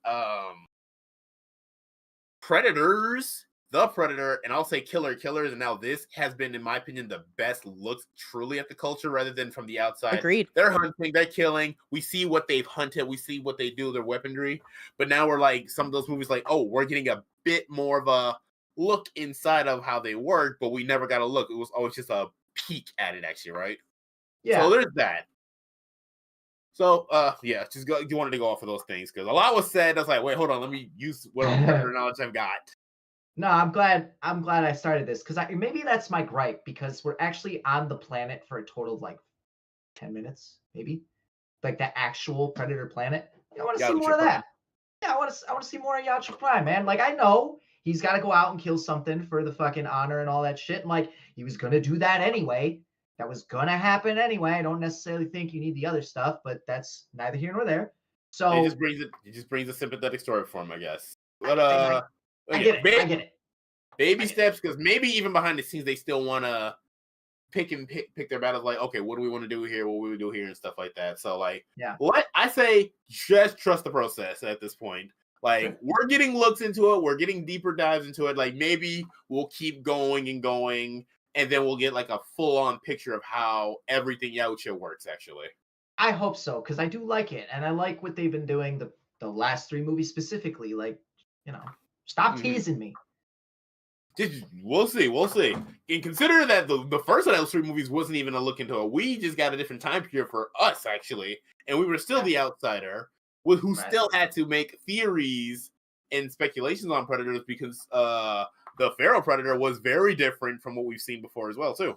Predators, the Predator, and I'll say Killers, and now this has been, in my opinion, the best looks truly at the culture rather than from the outside. Agreed. They're hunting, they're killing. We see what they've hunted, we see what they do, their weaponry. But now we're like, some of those movies, like, oh, we're getting a bit more of a look inside of how they work, but we never got a look. It was always just a peek at it, actually, right? Yeah. So there's that. So, yeah, you wanted to go off of those things because a lot was said. I was like, wait, hold on, let me use what Predator knowledge I've got. No, I'm glad I started this, because maybe that's my gripe, because we're actually on the planet for a total of like 10 minutes, maybe, like the actual Predator planet. I want to see more of that. Yeah, I want to see more of Yacha Prime, man. Like, I know he's got to go out and kill something for the fucking honor and all that shit. And like, he was gonna do that anyway. That was gonna happen anyway. I don't necessarily think you need the other stuff, but that's neither here nor there. So It just brings a sympathetic story for him, I guess. But I get it. I get it. Baby steps, because maybe even behind the scenes they still want to pick their battles. Like, okay, what do we want to do here? What we do here, and stuff like that. So, like, yeah, I say just trust the process at this point. Like, sure. We're getting looks into it. We're getting deeper dives into it. Like, maybe we'll keep going and going, and then we'll get like a full-on picture of how everything Yautja works. Actually, I hope so, because I do like it, and I like what they've been doing the last 3 movies specifically. Like, you know, stop teasing me. We'll see. And consider that the first of those 3 movies wasn't even a look into it. We just got a different time period for us, actually, and we were still the outsider who still had to make theories and speculations on predators, because the feral predator was very different from what we've seen before as well, too.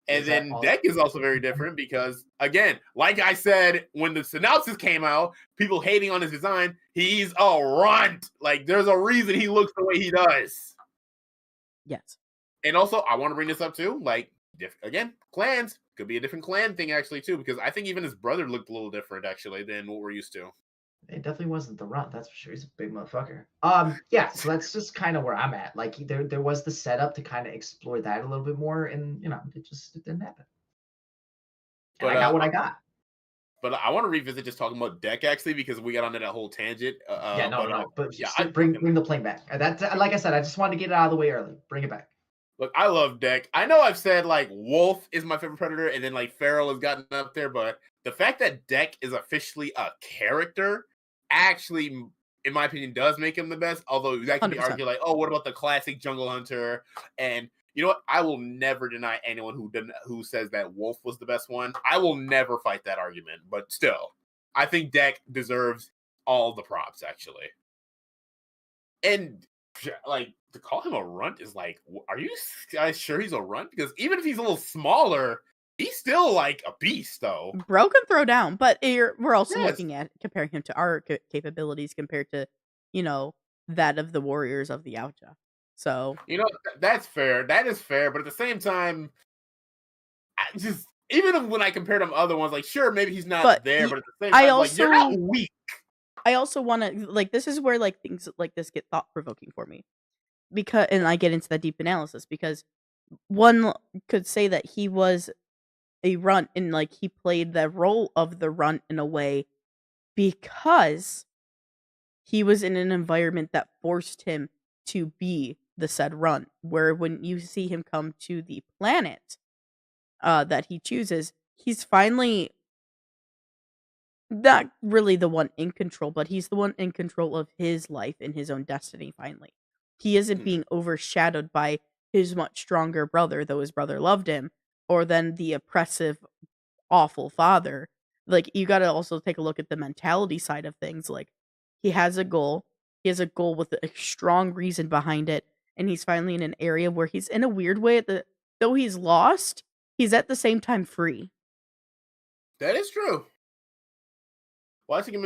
And then Deck is also very different because, again, like I said, when the synopsis came out, people hating on his design, he's a runt. Like, there's a reason he looks the way he does. Yes. And also, I want to bring this up too. Like, again, clans could be a different clan thing actually too, because I think even his brother looked a little different actually than what we're used to. It definitely wasn't the runt, that's for sure. He's a big motherfucker. Yeah, so that's just kind of where I'm at. Like, there was the setup to kind of explore that a little bit more, and you know, it didn't happen. And I got what I got. But I want to revisit just talking about Deck actually, because we got onto that whole tangent. Bring the plane back. That, like I said, I just wanted to get it out of the way early. Bring it back. Look, I love Deck. I know I've said like Wolf is my favorite predator, and then like Feral has gotten up there, but the fact that Deck is officially a character actually, in my opinion, does make him the best. Although that can be argued like, oh, what about the classic Jungle Hunter? And you know what? I will never deny anyone who says that Wolf was the best one. I will never fight that argument. But still, I think Deck deserves all the props, actually. And like, to call him a runt is like, are you guys sure he's a runt? Because even if he's a little smaller, he's still like a beast, though. Bro can throw down, but we're also looking at comparing him to our capabilities compared to, you know, that of the warriors of the Yautja. So, you know, that's fair. That is fair. But at the same time, even when I compared him to other ones, like, sure, maybe he's not there, but at the same time, like, you're not weak. I also want to, like, this is where, like, things like this get thought-provoking for me. And I get into that deep analysis, because one could say that he was a runt, and, like, he played the role of the runt in a way because he was in an environment that forced him to be the said runt, where when you see him come to the planet that he chooses, he's finally not really the one in control, but he's the one in control of his life and his own destiny finally. He isn't Mhm. being overshadowed by his much stronger brother, though his brother loved him, or then the oppressive, awful father. Like, you gotta also take a look at the mentality side of things. Like, he has a goal. He has a goal with a strong reason behind it, and he's finally in an area where he's in a weird way at the though he's lost, he's at the same time free. That is true. Watching him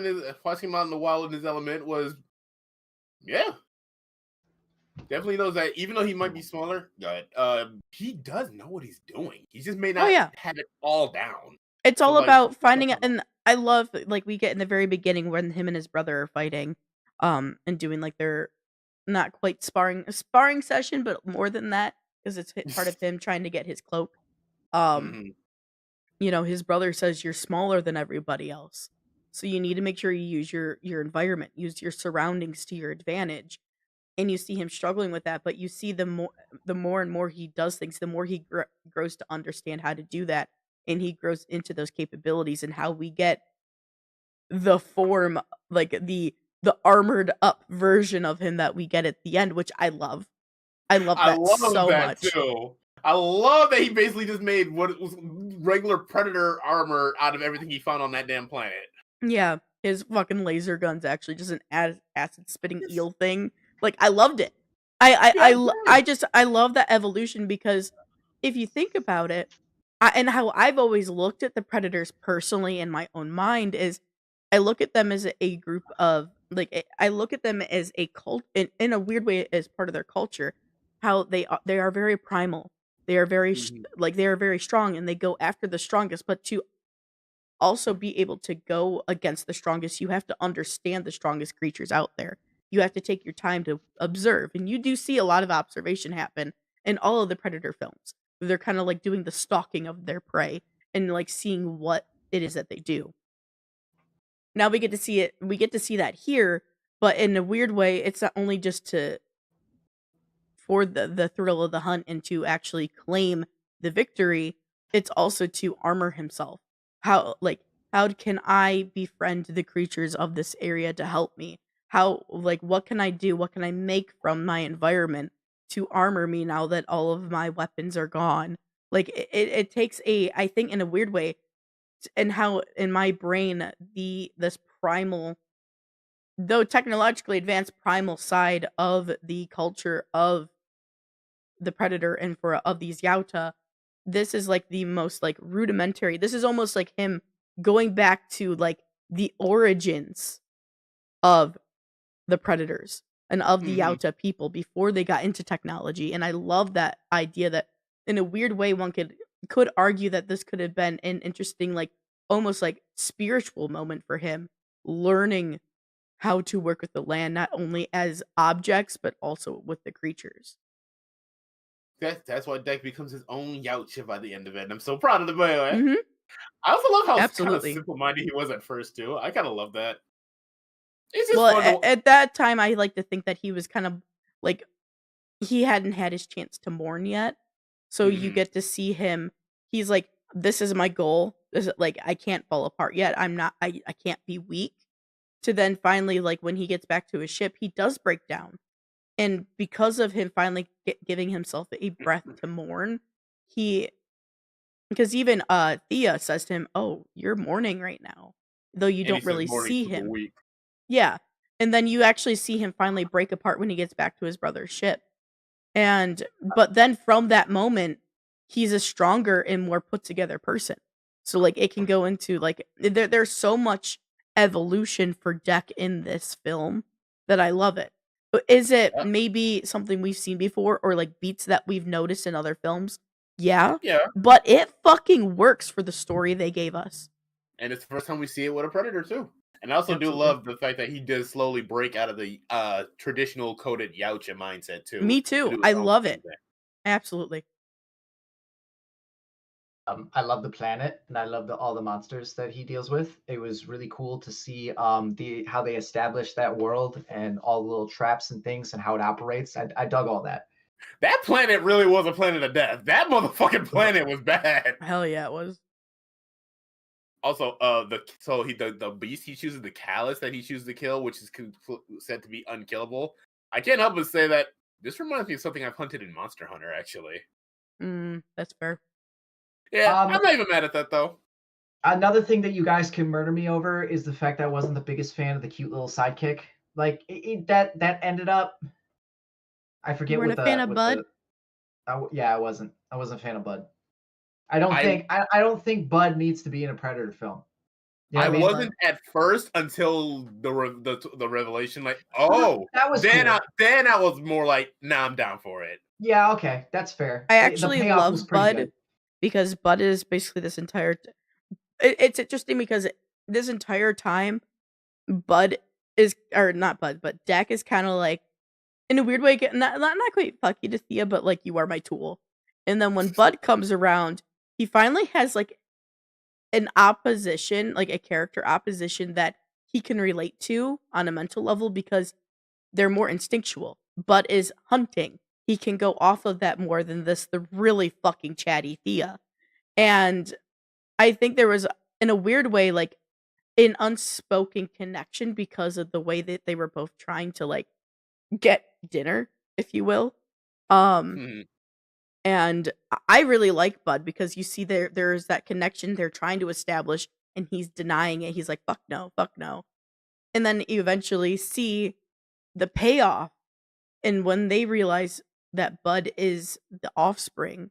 out in the wild in his element was, yeah, definitely knows that even though he might be smaller, he does know what he's doing. He just may Oh not yeah. have it all down. It's So all like, about finding and I love like we get in the very beginning when him and his brother are fighting, and doing like their not quite sparring session, but more than that, because it's part of him trying to get his cloak. Um, mhm. his brother says you're smaller than everybody else. So you need to make sure you use your environment, use your surroundings to your advantage. And you see him struggling with that, but you see the more and more he does things, the more he grows to understand how to do that, and he grows into those capabilities, and how we get the form, like the armored up version of him that we get at the end, which I love. I love I that love so that much. too. I love that he basically just made what was regular Predator armor out of everything he found on that damn planet. Yeah, his fucking laser gun's actually just an acid spitting Yes, eel thing. Like, I loved it. yes, I love that evolution because if you think about it, and how I've always looked at the Predators personally in my own mind is, I look at them as a group of like I look at them as a cult in a weird way as part of their culture. How they are very primal. They are very Mhm. like they are very strong, and they go after the strongest. But to also be able to go against the strongest, you have to understand the strongest creatures out there. You have to take your time to observe, and you do see a lot of observation happen in all of the Predator films. Where they're kind of like doing the stalking of their prey and like seeing what it is that they do. Now we get to see it. We get to see that here, but in a weird way, it's not only just to for the thrill of the hunt and to actually claim the victory, it's also to armor himself. How can I befriend the creatures of this area to help me? How like what can I do? What can I make from my environment to armor me now that all of my weapons are gone? Like it takes a I think in a weird way and how in my brain this primal though technologically advanced primal side of the culture of the predator and for of these Yauta, this is like the most like rudimentary. This is almost like him going back to like the origins of the predators and of the Mhm. Yauta people before they got into technology. And I love that idea that in a weird way one could argue that this could have been an interesting like almost like spiritual moment for him learning how to work with the land not only as objects but also with the creatures. That's why Deck becomes his own Yautja by the end of it. And I'm so proud of the boy. Mhm. I also love how kind of Absolutely. simple minded he was at first too. I kind of love that. It's just Well, fun to. at that time, I like to think that he was kind of like he hadn't had his chance to mourn yet. So you Mhm. get to see him. He's like, "This is my goal. This is like I can't fall apart yet. I'm not. I can't be weak." To then finally, like when he gets back to his ship, he does break down, and because of him finally giving himself a breath to mourn, he because even Thea says to him, "Oh, you're mourning right now," though you And he don't says really morning see for the him. week. Yeah, and then you actually see him finally break apart when he gets back to his brother's ship, and but then from that moment, he's a stronger and more put together person. So, like, it can go into, like there's so much evolution for Deck in this film that I love it. But is it Yep. maybe something we've seen before or, like, beats that we've noticed in other films? Yeah, Yeah. but it fucking works for the story they gave us. And it's the first time we see it with a predator too. And I also do Absolutely. love the fact that he does slowly break out of the traditional coded Yautja mindset too Me to too. do his I own love it. thing. Absolutely. I love the planet and I love all the monsters that he deals with. It was really cool to see the how they established that world and all the little traps and things and how it operates. I dug all that. That planet really was a planet of death. That motherfucking planet was bad. Hell yeah, it was. Also, the beast he chooses, the callus that he chooses to kill, which is said to be unkillable. I can't help but say that this reminds me of something I've hunted in Monster Hunter, actually. That's fair. Yeah, I'm not even mad at that though. Another thing that you guys can murder me over is the fact that I wasn't the biggest fan of the cute little sidekick. Like that ended up. I You forget weren't with a fan the of with Bud? the. Yeah, I wasn't. I wasn't a fan of Bud. I don't I think I don't think Bud needs to be in a Predator film. You know I what I mean? wasn't Like, at first until the revelation. Like, oh, that was then cool. I was more like, nah, I'm down for it. Yeah, okay, that's fair. I The actually payoff was love pretty Bud good. because Bud is basically this entire. It's interesting because this entire time, Bud is, or not Bud, but Dak is kind of like, in a weird way, not quite fuck you to Thea, but like, you are my tool. And then when Bud comes around, he finally has like an opposition, like a character opposition that he can relate to on a mental level because they're more instinctual. Bud is hunting. He can go off of that more than the really fucking chatty Thea. And I think there was, in a weird way, like an unspoken connection because of the way that they were both trying to like get dinner, if you will. Um, Hmm. and I really like Bud because you see there's that connection they're trying to establish, and he's denying it. He's like, fuck no, fuck no. And then you eventually see the payoff, and when they realize that Bud is the offspring,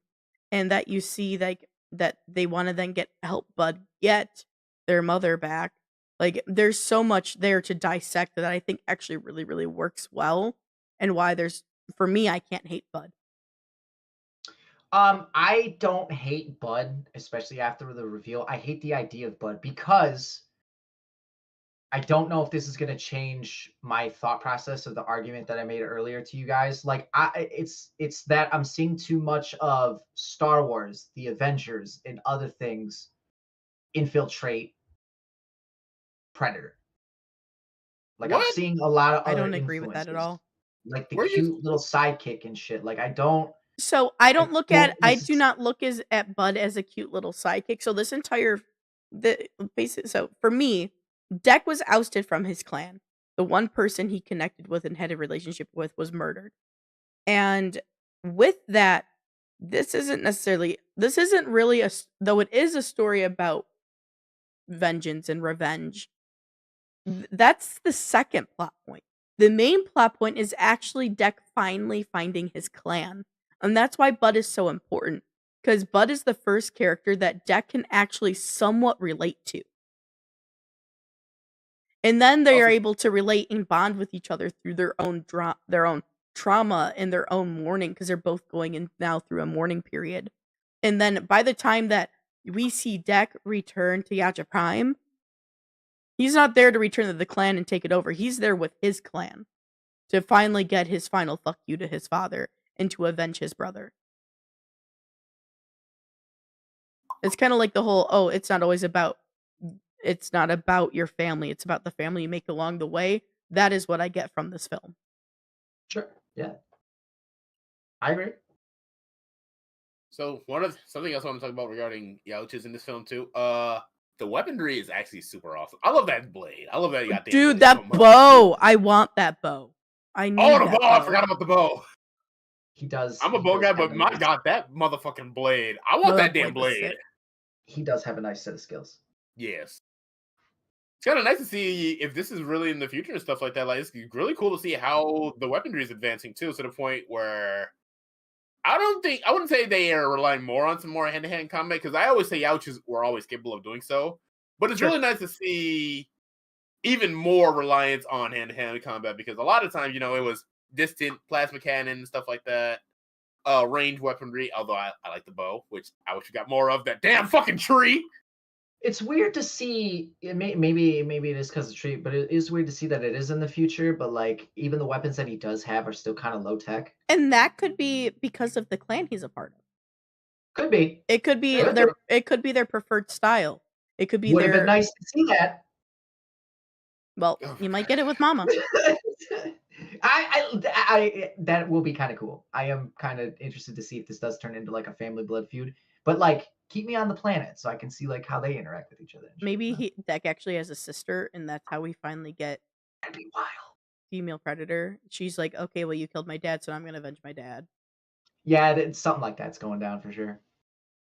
and that you see like that they want to then get help Bud get their mother back. Like, there's so much there to dissect that I think actually really, really works well, and why there's, for me, I can't hate Bud. I don't hate Bud, especially after the reveal. I hate the idea of Bud because I don't know if this is going to change my thought process of the argument that I made earlier to you guys. Like, it's that I'm seeing too much of Star Wars, the Avengers, and other things infiltrate Predator. Like, I'm What? seeing a lot of I other don't agree with that at influences, all. like the Where you? cute little sidekick and shit. Like, So I I this do is not look as at Bud as a cute little sidekick. So this entire the basic so for me, Deck was ousted from his clan. The one person he connected with and had a relationship with was murdered. And with that, this isn't really though it is a story about vengeance and revenge. That's the second plot point. The main plot point is actually Deck finally finding his clan. And that's why Bud is so important. Because Bud is the first character that Deck can actually somewhat relate to. And then they are Also, able to relate and bond with each other through their own trauma and their own mourning, because they're both going in now through a mourning period. And then by the time that we see Deck return to Yacha Prime, he's not there to return to the clan and take it over. He's there with his clan to finally get his final fuck you to his father and to avenge his brother. It's kind of like the whole, oh, it's not about your family, it's about the family you make along the way. That is what I get from this film. sure, yeah, I agree. so something else I want to talk about regarding Yaochas in this film too. The weaponry is actually super awesome. I love that blade. I love that goddamn Dude, blade so that much. bow! I want that bow. I Oh, need the that bow! I bow. forgot about the bow. He does. I'm a He bow does guy, have but a my nice. god, that motherfucking blade! I No, want that that damn blade was blade. sick. He does have a nice set of skills. Yes. It's kind of nice to see if this is really in the future and stuff like that. Like, it's really cool to see how the weaponry is advancing too, to the point where I wouldn't say they are relying more on some more hand-to-hand combat, because I always say Yaochas were always capable of doing so. But it's Sure. really nice to see even more reliance on hand-to-hand combat, because a lot of times, it was distant plasma cannon and stuff like that, range weaponry. Although I like the bow, which I wish we got more of. That damn fucking tree. It's weird to see. Maybe it is because of tree, but it is weird to see that it is in the future. But like, even the weapons that he does have are still kind of low tech. And that could be because of the clan he's a part of. Could be. It could be Could their be. it could be their preferred style. It could be Would have been their, nice to see that. well, Oh, you might get it with Mama. That will be kind of cool. I am kind of interested to see if this does turn into like a family blood feud. But like, keep me on the planet so I can see like how they interact with each other. And shit, Maybe Deck actually has a sister, and that's how we finally get that'd be wild. female predator. She's like, okay, well, you killed my dad, so I'm gonna avenge my dad. Yeah, it's something like that's going down for sure.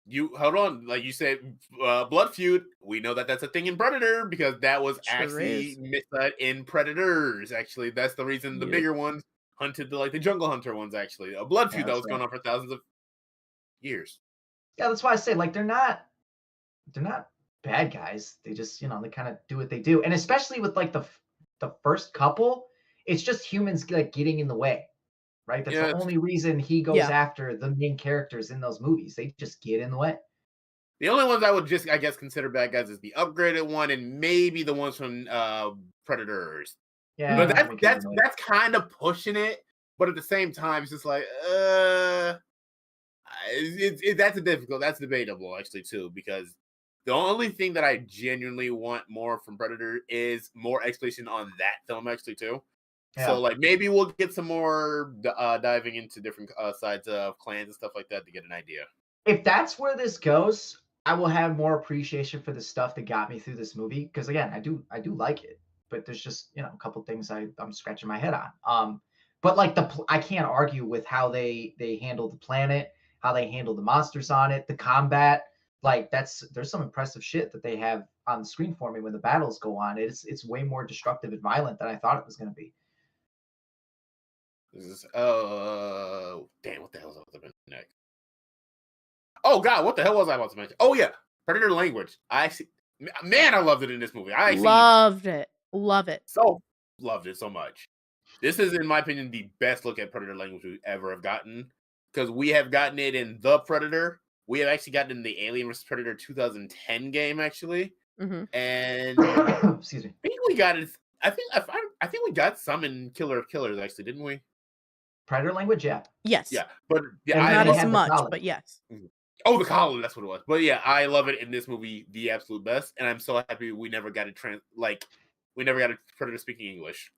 You hold on, like you said, blood feud. We know that that's a thing in Predator because that was Sure is. actually missed in Predators. Actually, that's the reason the Yep. bigger ones hunted the Jungle Hunter ones. Actually, a blood Yeah, feud that that's was going on for thousands of years. Yeah, that's why I say like they're not bad guys. They just they kind of do what they do, and especially with like the first couple, it's just humans like getting in the way, right? That's the Yeah, only reason he goes Yeah. after the main characters in those movies. They just get in the way. the only ones I would just, I guess, consider bad guys is the upgraded one and maybe the ones from Predators. But Yeah, that's kind of pushing it. But at the same time, it's just like, that's debatable actually too, because the only thing that I genuinely want more from Predator is more explanation on that film actually too. So yeah. like maybe we'll get some more diving into different sides of clans and stuff like that to get an idea. If that's where this goes, I will have more appreciation for the stuff that got me through this movie. Because again, I do like it, but there's just a couple things I'm scratching my head on. But like I can't argue with how they handle the planet, how they handle the monsters on it, the combat. Like there's some impressive shit that they have on the screen for me when the battles go on. It's way more destructive and violent than I thought it was going to be. This is damn, what the hell was I about to mention next? Oh god, what the hell was I about to mention? Oh yeah, Predator language. I see, man, I loved it in this movie. I Loved it. Love it. so loved it so much. This is, in my opinion, the best look at Predator language we ever have gotten, because we have gotten it in The Predator. We have actually gotten it in the Alien vs Predator 2010 game, actually, Hmm. and Excuse me. I think we got it. I think we got some in Killer of Killers, actually, didn't we? Predator language, yeah. Yes. Yeah, but yeah, And I Not they as had love. the much, collar. but yes. Oh, the collar, that's what it was. But yeah, I love it in this movie, the absolute best, and I'm so happy we never got we never got a Predator speaking English.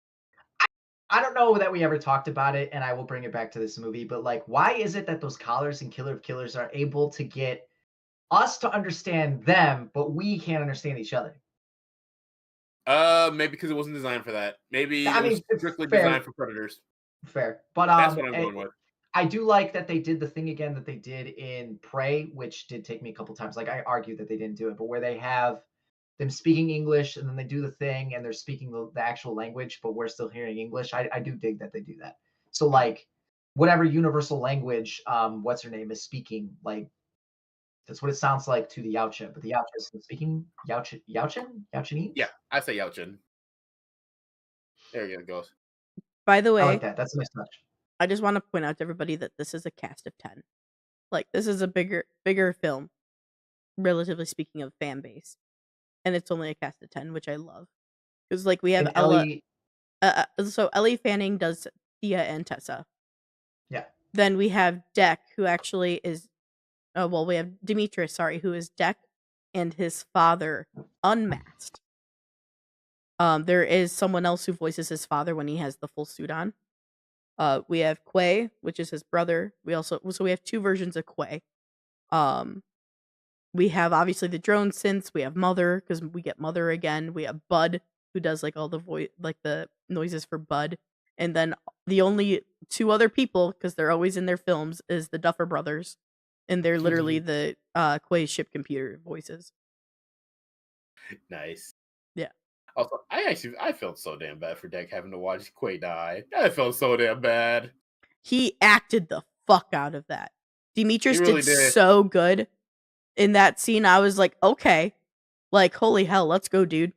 I don't know that we ever talked about it, and I will bring it back to this movie, but like, why is it that those collars in Killer of Killers are able to get us to understand them, but we can't understand each other? Maybe because it wasn't designed for that. Maybe I it was mean, it's strictly fair, designed for Predators. fair, but That's what I'm going with. I do like that they did the thing again that they did in Prey, which did take me a couple times. Like I argued that they didn't do it, but where they have them speaking English and then they do the thing and they're speaking the actual language, but we're still hearing English. I do dig that they do that. So like whatever universal language what's her name is speaking, like that's what it sounds like to the Yautja, but the Yautja is speaking Yautjanese? Yeah, I say Yauchin. There it goes. By the I way, like that. That's a nice touch. I just want to point out to everybody that this is a cast of 10. Like, this is a bigger film, relatively speaking, of fan base. And it's only a cast of 10, which I love. Because, like, we have And Ella. Ellie, So Ellie Fanning does Thea and Tessa. yeah. Then we have Deck, who actually is. Oh, well, we have Demetrius, sorry, who is Deck and his father unmasked. There is someone else who voices his father when he has the full suit on. We have Quay, which is his brother. We have two versions of Quay. We have obviously the drone synths. We have Mother because we get Mother again. We have Bud who does like all the voice, like the noises for Bud, and then the only two other people because they're always in their films is the Duffer Brothers, and they're literally the Quay ship computer voices. Nice. Yeah. Also, I felt so damn bad for Deck having to watch Quay die. I felt so damn bad. He acted the fuck out of that. Demetrius He really did did. so good in that scene. I was like, okay, like holy hell, let's go, dude.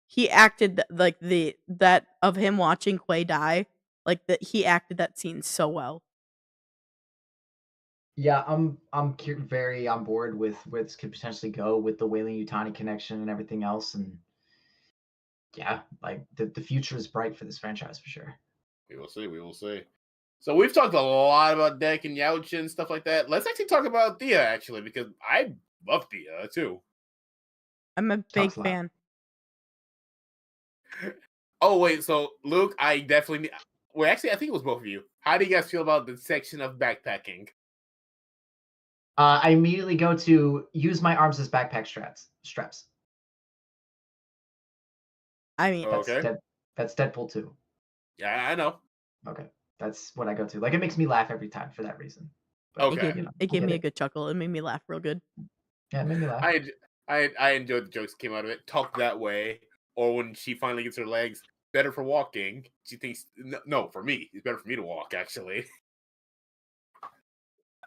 He acted like that of him watching Quay die, like that he acted that scene so well. Yeah, I'm very on board with where this could potentially go with the Wailing Utani connection and everything else, and yeah, like the future is bright for this franchise for sure. We will see. We will see. So we've talked a lot about Deck and Yautja and stuff like that. Let's actually talk about Thea, actually, because I love Thea too. I'm a big Talks a lot. fan. Oh wait, so Luke, I definitely. Well, actually, I think it was both of you. How do you guys feel about the section of backpacking? I immediately go to use my arms as backpack straps. I mean, That's Okay. that's Deadpool 2. Yeah, I know. Okay. That's what I go to. Like, it makes me laugh every time for that reason. But, it Okay. gave you know, it I gave get me a it. good chuckle. It made me laugh real good. Yeah, it made me laugh. I enjoyed the jokes that came out of it. Talk that way, or when she finally gets her legs better for walking, she thinks no, for me, it's better for me to walk. Actually,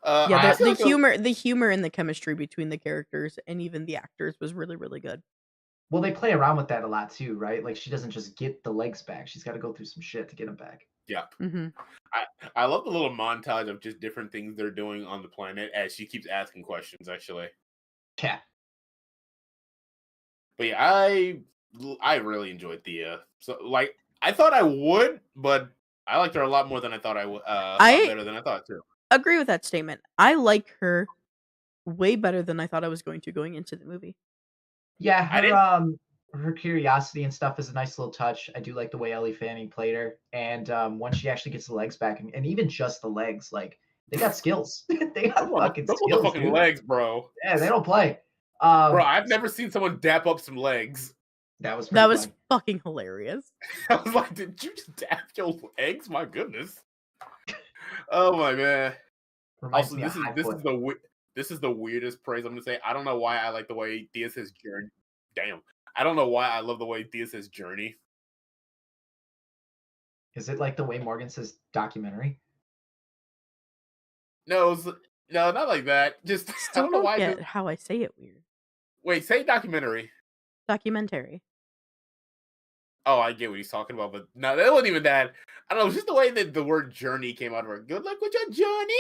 Yeah, I I, feel like the humor and the chemistry between the characters and even the actors was really, really good. well, they play around with that a lot too, right? Like, she doesn't just get the legs back. She's got to go through some shit to get them back. yeah. Hmm. I love the little montage of just different things they're doing on the planet as she keeps asking questions. Actually, Yeah. but yeah, I really enjoyed Thea. So like I thought I would, but I liked her a lot more than I thought I would. A lot I better than I thought too. agree with that statement. I like her way better than I thought I was going to going into the movie. Yeah, I didn't. her curiosity and stuff is a nice little touch. I do like the way Ellie Fanning played her, and once she actually gets the legs back, and even just the legs, like, they got skills. They got fucking Those skills, motherfucking dude. legs, bro. Yeah, they don't play. Bro, I've never seen someone dap up some legs. That was That pretty was funny. fucking hilarious. I was like, did you just dap your legs? My goodness. Oh my man. Reminds Also, me of High Foot. this is the weirdest praise I'm gonna say. I don't know why I like the way Thea says journey. Damn. I don't know why I love the way Thea says journey. Is it like the way Morgan says documentary? No, no, not like that. Just I Still don't know don't why. get how I say it weird. Wait, say documentary. Documentary. Oh, I get what he's talking about, but no, that wasn't even that. I don't know. It's just the way that the word journey came out of her. Good luck with your journey.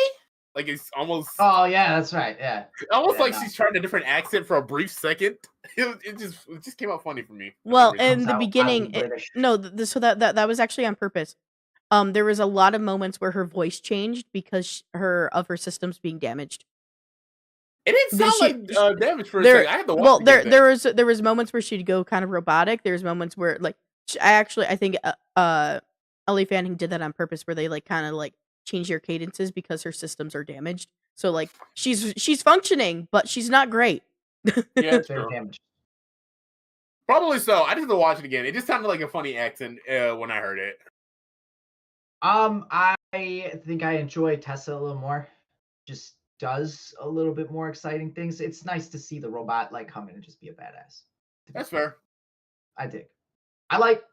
Like it's Oh yeah, that's right. Yeah. almost Yeah, like no. she's trying a different accent for a brief second. It just came out funny for me for some Well, reason. Comes in the out beginning, oddly British. no, so that was actually on purpose. There was a lot of moments where her voice changed because her systems being damaged. It didn't The- sound She, like sh damage for a there, second. I had to watch well, it again then. there was moments where she'd go kind of robotic. There's moments where like I think Ellie Fanning did that on purpose, where they like kind of like change their cadences because her systems are damaged. So like she's functioning, but she's not great. Yeah, Very sure. damaged. Probably so. I just have to watch it again. It just sounded like a funny accent when I heard it. I think I enjoy Tessa a little more. Just does a little bit more exciting things. It's nice to see the robot like come in and just be a badass. To be That's fair, fair. I dig. I like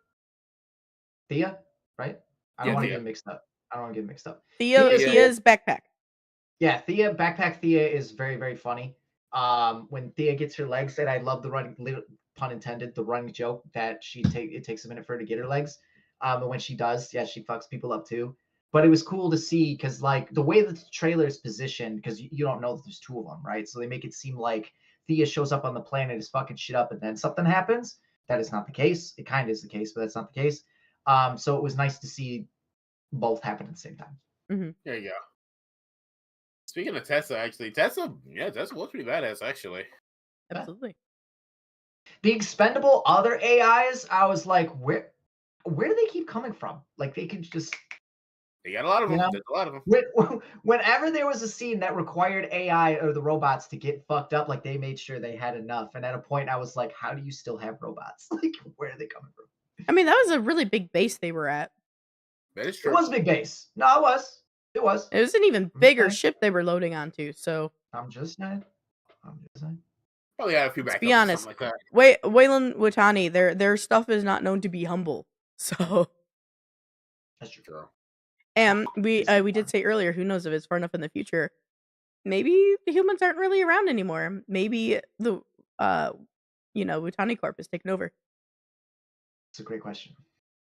Thea, right? I don't Yeah, want to Thea. get mixed up. I don't want to get mixed up. Thea. Thea's backpack. Yeah, Thea, backpack Thea is very, very funny. When Thea gets her legs, and I love the running, pun intended, the running joke that it takes a minute for her to get her legs. And when she does, yeah, she fucks people up too. But it was cool to see because like the way that the trailer is positioned, because you don't know that there's two of them, right? So they make it seem like Thea shows up on the planet, is fucking shit up, and then something happens. That is not the case. It kind of is the case, but that's not the case. So it was nice to see both happen at the same time. Hmm. There you go. Speaking of Tessa, actually, Tessa was pretty badass, actually. Absolutely. The expendable other AIs, I was like, where do they keep coming from? Like they could just, They got a lot of you them. know, There's a lot of them. whenever there was a scene that required AI or the robots to get fucked up, like they made sure they had enough. And at a point, I was like, how do you still have robots? Like, where are they coming from? I mean, that was a really big base they were at. That is It true. was a big base. No, it was. It was. It was an even I'm just bigger saying. ship they were loading onto. So I'm just saying. I'm just saying. Probably had a few let's be backups or something honest. like that. Wayland Watani, their stuff is not known to be humble. So, That's true. True. and It's too we did fun. say earlier, who knows if it's far enough in the future, maybe the humans aren't really around anymore. Maybe the Watani Corp is taken over. It's a great question.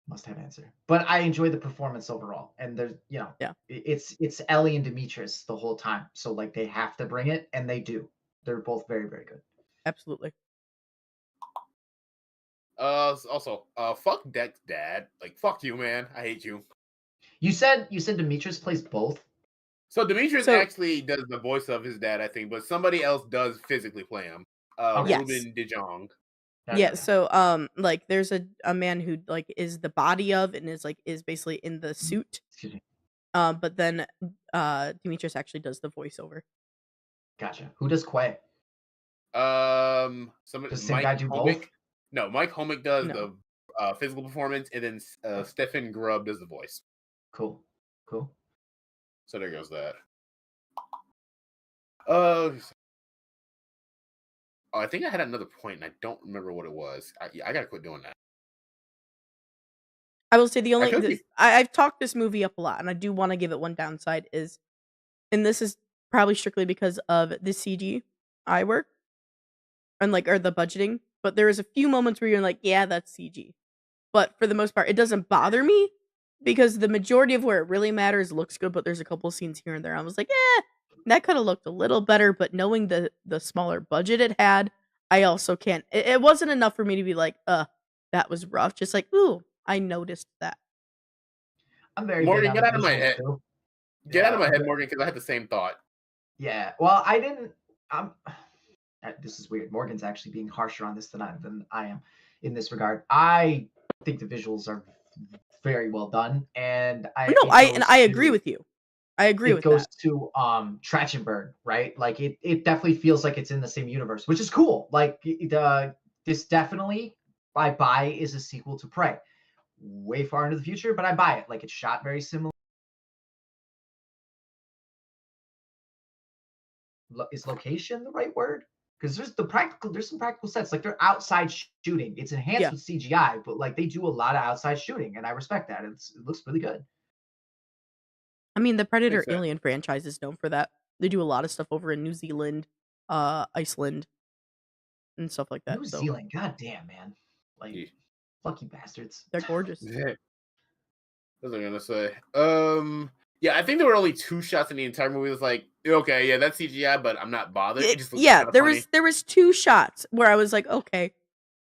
Must have answer. But I enjoy the performance overall. And there's, Yeah, it's Ellie and Demetrius the whole time. So like they have to bring it, and they do. They're both very, very good. absolutely. Also, fuck Deck's dad. Like, fuck you, man. I hate you. You said Demetrius plays both. So Demetrius So actually does the voice of his dad, I think, but somebody else does physically play him. Okay. yes, Ruben De Jong. yeah. Okay. So like there's a man who like is the body of and is basically in the suit. Excuse me. But then Demetrius actually does the voiceover. Gotcha. Who does Quay? Somebody Does the same Mike guy do both? Homick. No, Mike Homick does No. the physical performance, and then Oh, Stefan Grubb does the voice. cool. Cool. So there goes that. Uh, oh, I think I had another point, and I don't remember what it was. I gotta quit doing that. I will say the I only could be. I've talked this movie up a lot, and I do want to give it one downside is, and this is probably strictly because of the CGI work and like or the budgeting. But there is a few moments where you're like, yeah, that's CG. But for the most part, it doesn't bother me because the majority of where it really matters looks good. But there's a couple scenes here and there I was like, that could have looked a little better. But knowing the smaller budget it had, I also can't. It wasn't enough for me to be like, that was rough. Just like, ooh, I noticed that. I'm very big Morgan, on get the out of my visuals head. too. Get out Yeah, of my head, Morgan, because I had the same thought. yeah. Well, I didn't. I'm. This is weird. Morgan's actually being harsher on this than I am in this regard. I think the visuals are very well done, and No, I agree to with you. I agree it with goes that. to Trachtenberg, right? Like it definitely feels like it's in the same universe, which is cool. Like this definitely I buy is a sequel to Prey. Way far into the future, but I buy it. Like it's shot very similar. Is location the right word? Because there's some practical sets. Like they're outside shooting. It's enhanced Yeah. with CGI, but like they do a lot of outside shooting, and I respect that. It looks really good. I mean, the Predator Makes sense. Alien franchise is known for that. They do a lot of stuff over in New Zealand, Iceland, and stuff like that. New So Zealand, god damn, man. Like Yeah. lucky bastards. they're gorgeous. What was I gonna say? Yeah, I think there were only 2 shots in the entire movie. It was like, okay, yeah, that's CGI, but I'm not bothered. It just looks Yeah, kind of funny. there was 2 shots where I was like, okay,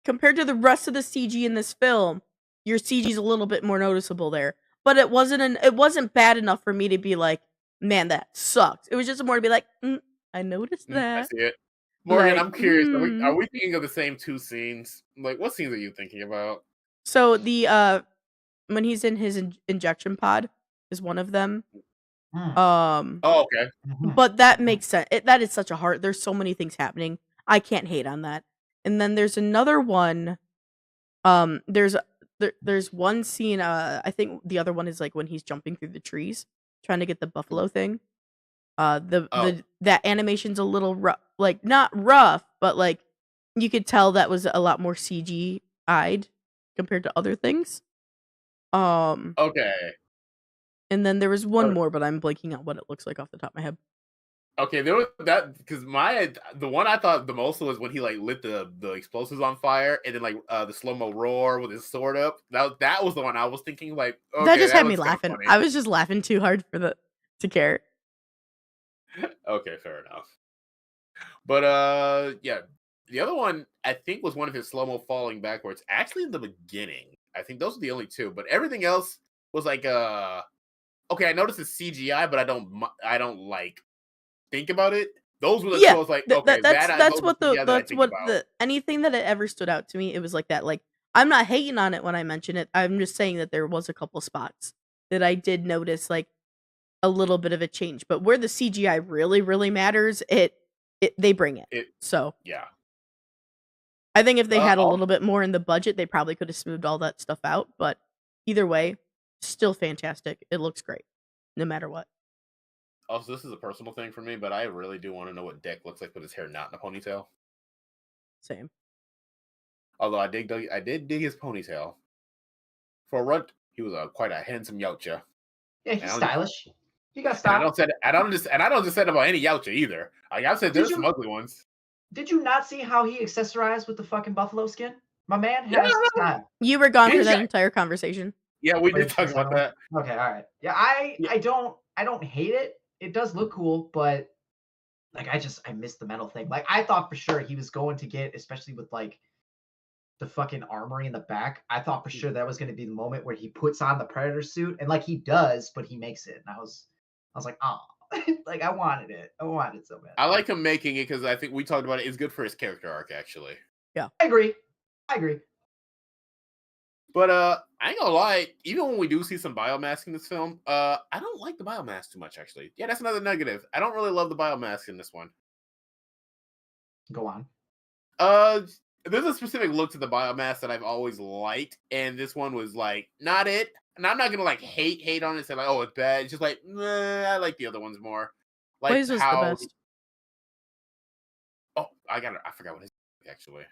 compared to the rest of the CG in this film, your CG is a little bit more noticeable there. But it wasn't bad enough for me to be like, man, that sucks. It was just more to be like, I noticed I that. see it. Morgan, Like, I'm curious. Are we thinking of the same 2 scenes? Like, what scenes are you thinking about? So the when he's in his injection pod is one of them. Mm, Um, Oh, okay. mhm, but that mhm. makes sense. That is such a hard. There's so many things happening. I can't hate on that. And then there's another one. There's there's one scene. I think the other one is like when he's jumping through the trees trying to get the buffalo thing. Oh, That animation's a little rough, like not rough, but like you could tell that was a lot more CGI'd compared to other things. Um, okay. and then there was one Oh, more, but I'm blanking out what it looks like off the top of my head. okay, there was that because the one I thought the most was when he like lit the explosives on fire and then like the slow mo roar with his sword up. That was the one I was thinking like, That okay, just that had me looks kind of laughing. funny. I was just laughing too hard for the to care. Okay, fair enough. But yeah, the other one I think was one of his slow mo falling backwards. Actually, in the beginning, I think those are the only 2. But everything else was like okay. I noticed it's CGI, but I don't like think about it. Those were the 2 I Yeah, was like, okay, that's those are what CGI that I that's think what about. the anything that it ever stood out to me. It was like that. Like I'm not hating on it when I mention it. I'm just saying that there was a couple spots that I did notice like a little bit of a change. But where the CGI really matters, it they bring it. It So yeah. I think if they had a Also, little bit more in the budget, they probably could have smoothed all that stuff out. But either way, still fantastic. It looks great, no matter what. also, this is a personal thing for me, but I really do want to know what Deck looks like with his hair not in a ponytail. Same. Although I did dig his ponytail. For a runt, he was quite a handsome Yautja. Yeah, And he's stylish. He got I style. don't say I don't just say that about any Yautja either. Like I said, Did there's some you ugly ones. did you not see how he accessorized with the fucking buffalo skin? My man Yeah, has style. You were gone for he's that got, entire conversation. yeah, we Oh, did you seen talk the about second one? that. Okay, all right. Yeah, Yeah, I don't hate it. It does look cool, but like I missed the metal thing. Like I thought for sure he was going to get, especially with like the fucking armory in the back. I thought for sure that was going to be the moment where he puts on the predator suit, and like he does, but he makes it. And I was like, oh, like I wanted it. I wanted it so bad. I like him making it because I think we talked about it. It's good for his character arc actually. Yeah. I agree. I agree. But I ain't gonna lie, even when we do see some biomask in this film, I don't like the biomask too much actually. Yeah, that's another negative. I don't really love the biomask in this one. Go on. Uh, there's a specific look to the biomass that I've always liked, and this one was like not it. And I'm not gonna like hate on it and say like, oh, it's bad. It's just like, I like the other ones more. Like Quay's is the how best. oh, I forgot what his actually.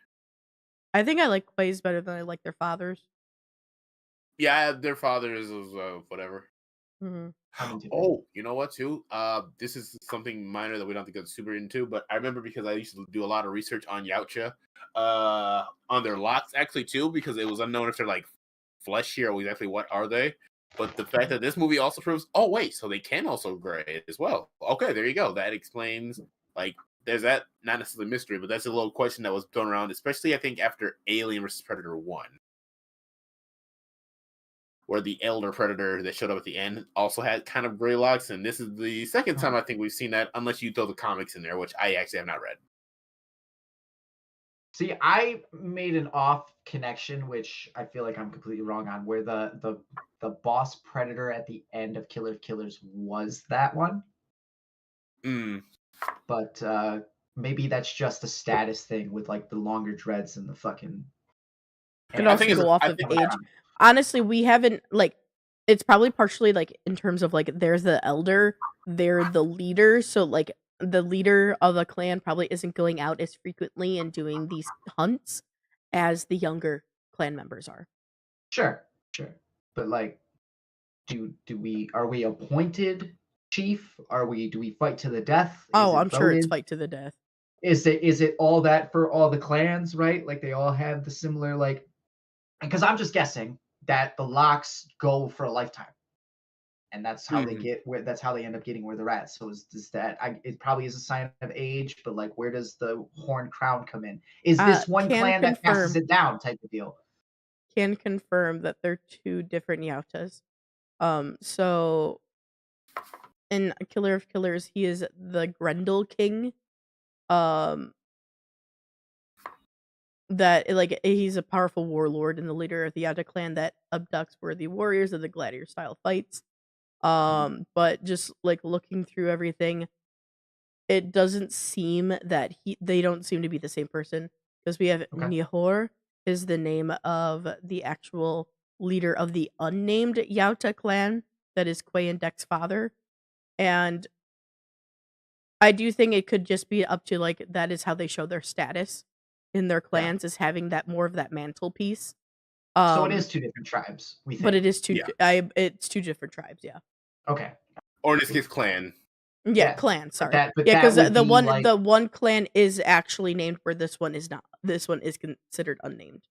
I think I like Quay's better than I like their father's. Yeah, their father is whatever. Hmm. I'm indifferent. Oh, you know what too? This is something minor that we don't have to go super into, but I remember because I used to do a lot of research on Yautja, on their locks actually too, because it was unknown if they're like fleshy or exactly what are they. But the fact that this movie also proves, oh wait, so they can also gray as well. Okay, there you go. That explains like there's that not necessarily mystery, but that's a little question that was thrown around, especially I think after Alien vs Predator 1. Where the elder predator that showed up at the end also had kind of gray locks, and this is the second time Oh. I think we've seen that, unless you throw the comics in there, which I actually have not read. See, I made an off connection, which I feel like I'm completely wrong on, where the boss predator at the end of Killer of Killers was that one, Mm. but maybe that's just a status thing with like the longer dreads and the fucking Could I hair. think also it's go off I of think age. Honestly, we haven't like it's probably partially like in terms of like there's the elder, they're the leader, so like the leader of a clan probably isn't going out as frequently and doing these hunts as the younger clan members are. Sure, sure, but like, do we are we appointed chief? Do we fight to the death? Is Oh, I'm it sure it's voted? fight to the death. Is it all that for all the clans, right? Like they all have the similar like, because I'm just guessing that the locks go for a lifetime, and that's how they Mhm. get where that's how they end up getting where they're at. So is that it probably is a sign of age, but like where does the horn crown come in? Is this one Can clan that passes confirm it down type of deal? can confirm that they're two different Yautas. So in Killer of Killers, he is the Grendel King. Um, that like he's a powerful warlord and the leader of the Yauta clan that abducts worthy warriors of the gladiator style fights. Mhm. But just like looking through everything, it doesn't seem that they don't seem to be the same person because we have Okay. Nihor is the name of the actual leader of the unnamed Yauta clan that is Quay and Dek's father. And I do think it could just be up to like that is how they show their status in their Yeah. clans is having that more of that mantelpiece. So it Um, is two different tribes, we but think. Yeah, it's two different tribes, yeah. Okay. or in this case, clan. Yeah, Yeah. clan, But sorry. that but Yeah, that because would the be one like, the one clan is actually named where this one is not. This one is considered unnamed.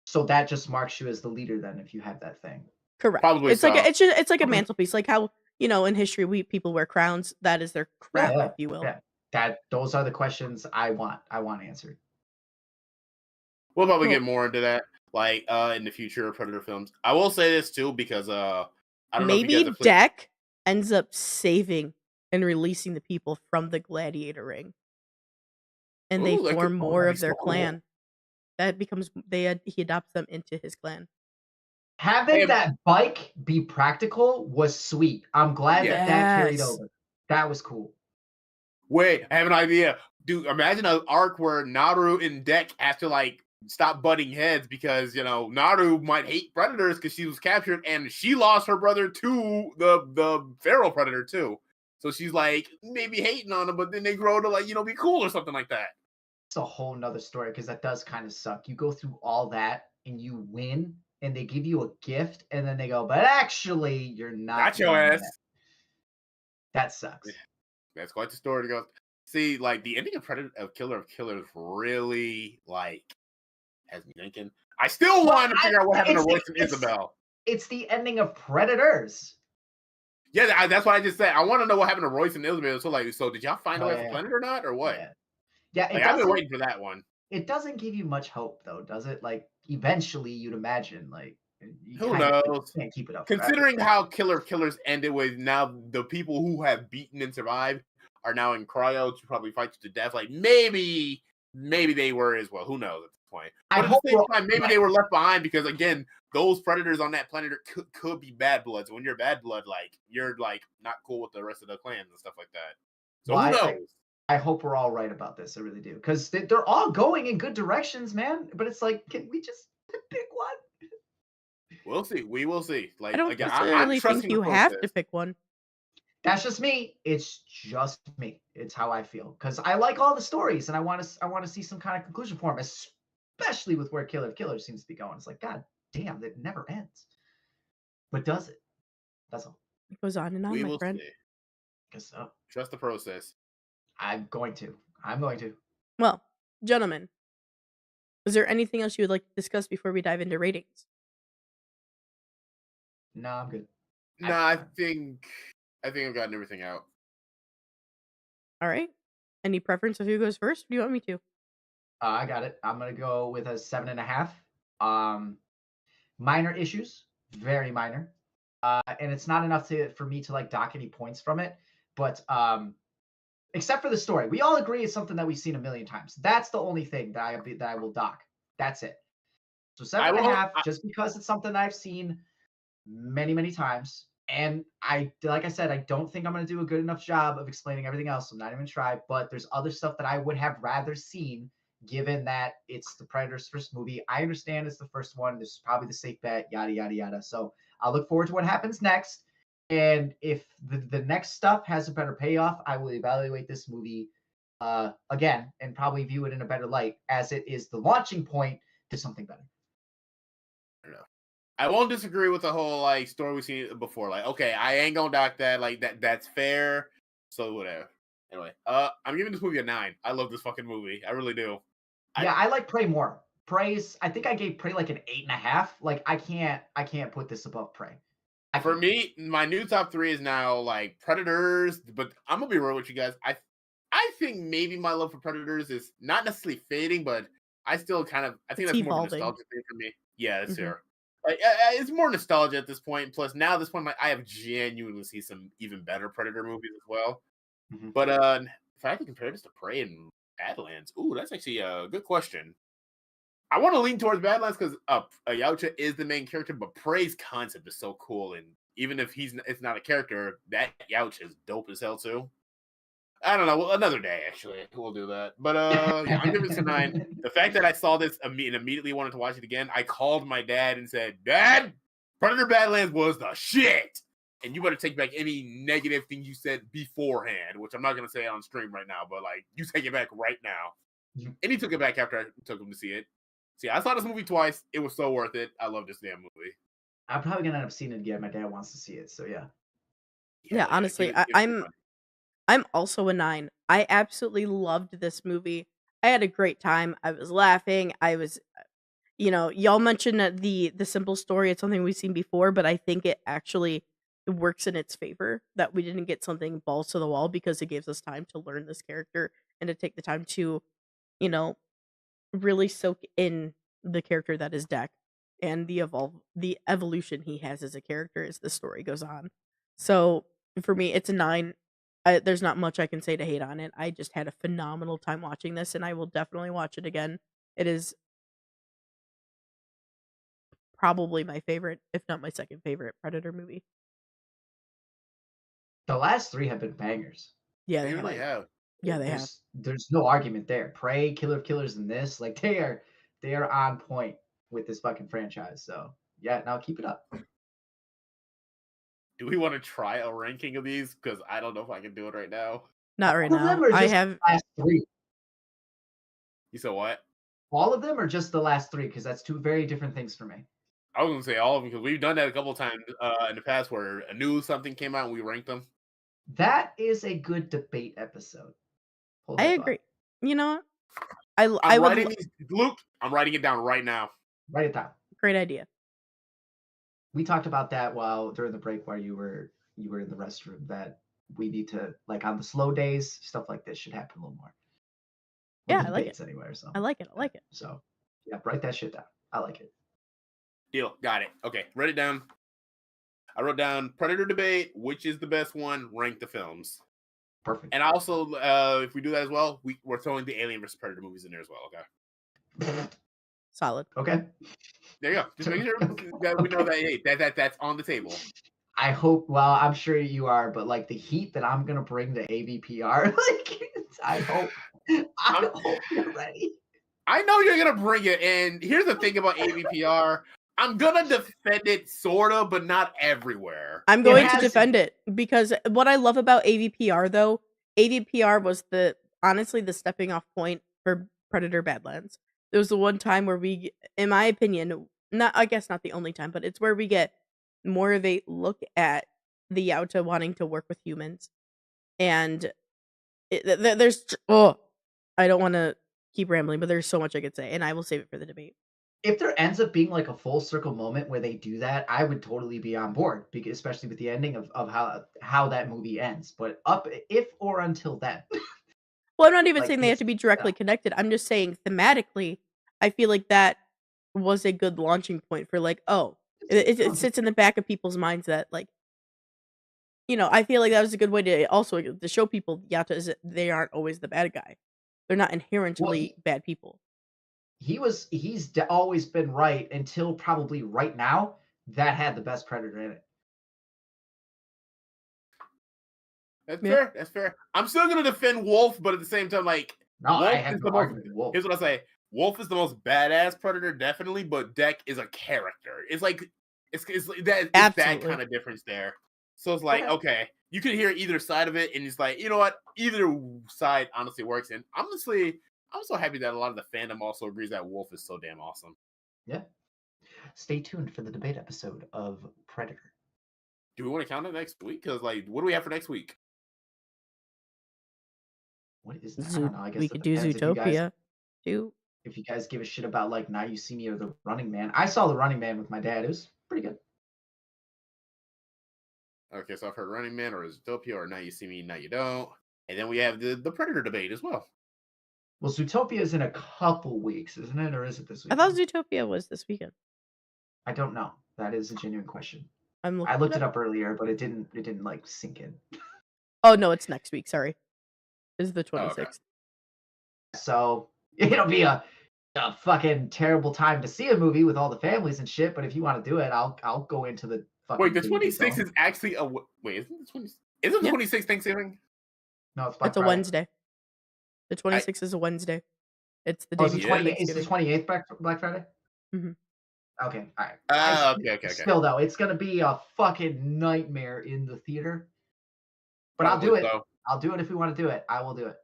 so that just marks you as the leader then if you have that thing. Correct. Probably so. It's like a Okay. mantelpiece, like how in history people wear crowns. That is their Yeah, crown, yeah, if you will. yeah. Those are the questions I want answered. We'll probably Well, get more into that, like in the future of Predator films. I will say this too because I don't know if you guys maybe have played. Deck ends up saving and releasing the people from the gladiator ring, and they Ooh, that could. form Oh, more that'd be of their so cool. clan. That becomes he adopts them into his clan. Having Hey, that bike be practical was sweet. I'm glad yeah. that that carried Yes. over. That was cool. Wait, I have an idea. Dude, imagine an arc where Naru and Dek have to like stop butting heads because Naru might hate predators because she was captured and she lost her brother to the feral predator too. So she's like maybe hating on him, but then they grow to like be cool or something like that. It's a whole nother story because that does kind of suck. You go through all that and you win, and they give you a gift, and then they go, but actually, you're not Got your done yet. ass. That sucks. That's quite the story to go. See, like the ending of Predator of Killers really like has me thinking. I still Well, want to figure out what happened to it's Royce and it's Isabel. it's the ending of Predators. Yeah, that's what I just said. I want to know what happened to Royce and Isabel. So did y'all find Oh out if the yeah, planet or not, or what? yeah, yeah. Like I've been waiting for that one. It doesn't give you much hope though, does it? Like eventually, you'd imagine like you Who kind of like knows? can't keep it up forever. Considering how Killers ended with now the people who have beaten and survived are now in cryo to probably fight you to death. Like maybe they were as well. Who knows at this point? I But at the hope same we're time, maybe right. they were left behind because again, those predators on that planet could be bad bloods. When you're bad blood, like you're like not cool with the rest of the clans and stuff like that. So Well, who I knows? I hope we're all right about this. I really do, because they're all going in good directions, man. But it's like, can we just pick one? We'll see. We will see. I Like don't again, I'm necessarily think trusting the you have to process. pick one. That's just me. It's just me. It's how I feel, because I like all the stories, and I want to see some kind of conclusion for them, especially with where Killer of Killers seems to be going. It's like, God damn, it never ends. But does it? That's all. It goes on and on, We my will friend. see. Guess so. Trust the process. I'm going to. I'm going to. Well, gentlemen, is there anything else you would like to discuss before we dive into ratings? No, I'm good. No, I think I've gotten everything out. All right. Any preference of who goes first? What do you want me to? I got it. I'm gonna go with a 7.5. Minor issues, very minor, and it's not enough for me to like dock any points from it. But except for the story, we all agree it's something that we've seen a million times. That's the only thing that I will dock. That's it. So seven I and a will. half, just because it's something that I've seen many, many times. And like I said, I don't think I'm going to do a good enough job of explaining everything else. I'm not even try, but there's other stuff that I would have rather seen, given that it's the Predator's first movie. I understand it's the first one. This is probably the safe bet, yada, yada, yada. So I'll look forward to what happens next. And if the next stuff has a better payoff, I will evaluate this movie again and probably view it in a better light, as it is the launching point to something better. I won't disagree with the whole like story we've seen before. Like, okay, I ain't gonna dock that. Like that's fair. So whatever. Anyway, I'm giving this movie a 9. I love this fucking movie. I really do. Yeah, I like Prey more. Prey's, I think I gave Prey like an 8.5. Like I can't put this above Prey. For me, my new top 3 is now like Predators, but I'm gonna be real with you guys. I think maybe my love for Predators is not necessarily fading, but I still kind of I think It's that's more of a evolving. nostalgia thing for me. Yeah, that's Mhm. fair. Like, it's more nostalgia at this point. Plus, now at this point, like, I have genuinely seen some even better Predator movies as well. Mhm. But if I had to compare this to Prey and Badlands, ooh, that's actually a good question. I want to lean towards Badlands because Yautja is the main character, but Prey's concept is so cool, and even if it's not a character, that Yautja is dope as hell too. I don't know. Well, another day, actually, we'll do that. But yeah, I'm giving it a 9. The fact that I saw this and immediately wanted to watch it again, I called my dad and said, "Dad, Predator Badlands was the shit." And you better take back any negative thing you said beforehand, which I'm not gonna say on stream right now, but like you take it back right now. And he took it back after I took him to see it. See, I saw this movie twice. It was so worth it. I love this damn movie. I'm probably gonna end up seeing it again. My dad wants to see it, so yeah. Yeah, Hell yeah, honestly, give it your money. I'm also a 9. I absolutely loved this movie. I had a great time. I was laughing. I was, y'all mentioned that the simple story. It's something we've seen before, but I think it actually works in its favor that we didn't get something balls to the wall because it gives us time to learn this character and to take the time to, you know, really soak in the character that is Deck and the evolution he has as a character as the story goes on. So for me, it's a 9. There's not much I can say to hate on it. I just had a phenomenal time watching this, and I will definitely watch it again. It is probably my favorite, if not my second favorite Predator movie. The last 3 have been bangers. Yeah, They they really have. have. Yeah, they have. There's no argument there. Prey, Killer of Killers, and this, like they are on point with this fucking franchise. So yeah, now keep it up. Do we want to try a ranking of these? Because I don't know if I can do it right now. Not right All of now. them are I just have. the last 3. You said what? All of them are just the last 3, because that's 2 very different things for me. I was gonna say all of them because we've done that a couple of times in the past where a new something came out and we ranked them. That is a good debate episode. Hold I that thought. agree. You know what? I I'm would. writing these, Luke. I'm writing it down right now. Write it down. Great idea. We talked about that while during the break while you were in the restroom, that we need to, like, on the slow days, stuff like this should happen a little more. Yeah, The I like it. debates anyway, or something. I like it. I like it. So yeah, write that shit down. I like it. Deal. Got it. Okay, write it down. I wrote down Predator debate, which is the best one, rank the films. Perfect. And also, if we do that as well, we're throwing the Alien vs. Predator movies in there as well, okay? Solid. Okay. There you go. Just make sure that we know that, hey, that's on the table. I hope, well, I'm sure you are, but like the heat that I'm gonna bring to AVPR, like I hope. I hope you're ready. I know you're gonna bring it, and here's the thing about AVPR. I'm gonna defend it, sorta, but not everywhere. I'm It going to has- defend it because what I love about AVPR though, AVPR was honestly the stepping off point for Predator Badlands. There was the one time where we, in my opinion, I guess not the only time, but it's where we get more of a look at the Yauta wanting to work with humans, and there's I don't want to keep rambling, but there's so much I could say, and I will save it for the debate. If there ends up being like a full circle moment where they do that, I would totally be on board, because especially with the ending of how that movie ends. But if or until then, Well, I'm not even like, saying they have it's to be directly connected. I'm just saying thematically, I feel like that was a good launching point for like, oh, it sits in the back of people's minds that like, I feel like that was a good way to also to show people Yatta is they aren't always the bad guy. They're not inherently bad people. he's always been right until probably right now. That had the best Predator in it. That's Yeah. fair. That's fair. I'm still gonna defend Wolf, but at the same time, like No, I Wolf have is no the most. argument with Wolf. Here's what I say: Wolf is the most badass Predator, definitely, but Deck is a character. It's like it's that Absolutely. kind of difference there. So it's like, Okay. okay, you can hear either side of it, and it's like, you know what? Either side honestly works. And honestly, I'm so happy that a lot of the fandom also agrees that Wolf is so damn awesome. Yeah. Stay tuned for the debate episode of Predator. Do we want to count it next week? Because like, what do we have for next week? What is that? I don't know. I guess We it could do depends if you guys- Zootopia too. If you guys give a shit about like Now You See Me or The Running Man. I saw The Running Man with my dad. It was pretty good. Okay, so I've heard Running Man or Zootopia or Now You See Me, Now You Don't. And then we have the Predator debate as well. Well, Zootopia is in a couple weeks, isn't it? Or is it this week? I thought Zootopia was this weekend. I don't know. That is a genuine question. I looked it up earlier, but it didn't like sink in. Oh no, it's next week. Sorry, it's the 26th. okay. So it'll be a fucking terrible time to see a movie with all the families and shit. But if you want to do it, I'll go into the fucking. Wait, the 26th is actually a wait. Isn't the 20? Isn't the 26th Thanksgiving? No, it's Black It's a Friday. Wednesday. The 26th is a Wednesday. It's the day It's the before 28th. It's the Thanksgiving. 28th Black Friday. Mhm. Okay, all right. Okay. Still though, it's gonna be a fucking nightmare in the theater. But Probably I'll do it. so. I'll do it if we want to do it. I will do it.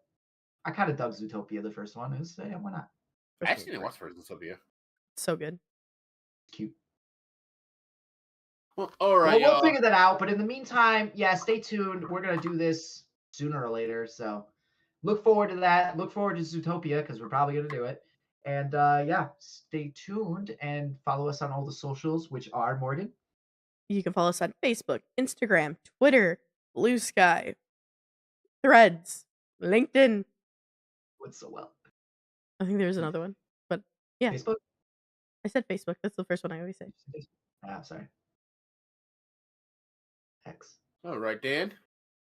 I kind of dug Zootopia, the first one. It was, yeah, why not? I actually didn't watch first Zootopia. So good. Cute. Well, all right, Well, we'll figure that out. But in the meantime, yeah, stay tuned. We're gonna do this sooner or later. So look forward to that. Look forward to Zootopia because we're probably gonna do it. And yeah, stay tuned and follow us on all the socials, which are Morgan. You can follow us on Facebook, Instagram, Twitter, Blue Sky, Threads, LinkedIn. What's so well? I think there's another one, but yeah, Facebook. I said Facebook. That's the first one I always say. Ah, sorry. X. All right, Dan.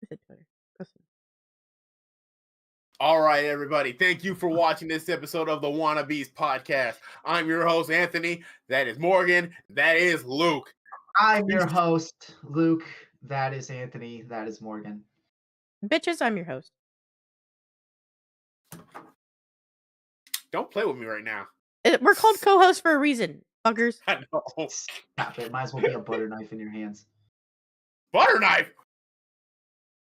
I said Twitter. All right, everybody. Thank you for watching this episode of the Wannabes podcast. I'm your host, Anthony. That is Morgan. That is Luke. I'm your host, Luke. That is Anthony. That is Morgan. Bitches, I'm your host. Don't play with me right now. We're called co-hosts for a reason, fuckers. I know. Stop it. Might as well be a butter knife in your hands. Butter knife.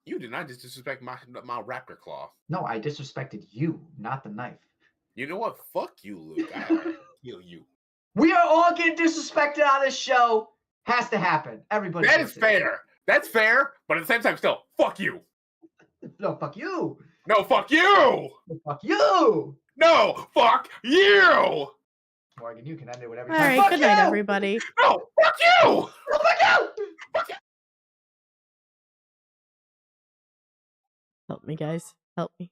You did not disrespect my raptor claw. No, I disrespected you, not the knife. You know what? Fuck you, Luke. I kill you. We are all getting disrespected on this show. Has to happen. Everybody. That is fair. That's fair, but at the same time, still, fuck you. No, fuck you. No, fuck you. Fuck you. No, fuck you. Morgan, you can end it whatever. All right, good night, everybody. No, fuck you. No, fuck you. Fuck you. Help me, guys. Help me.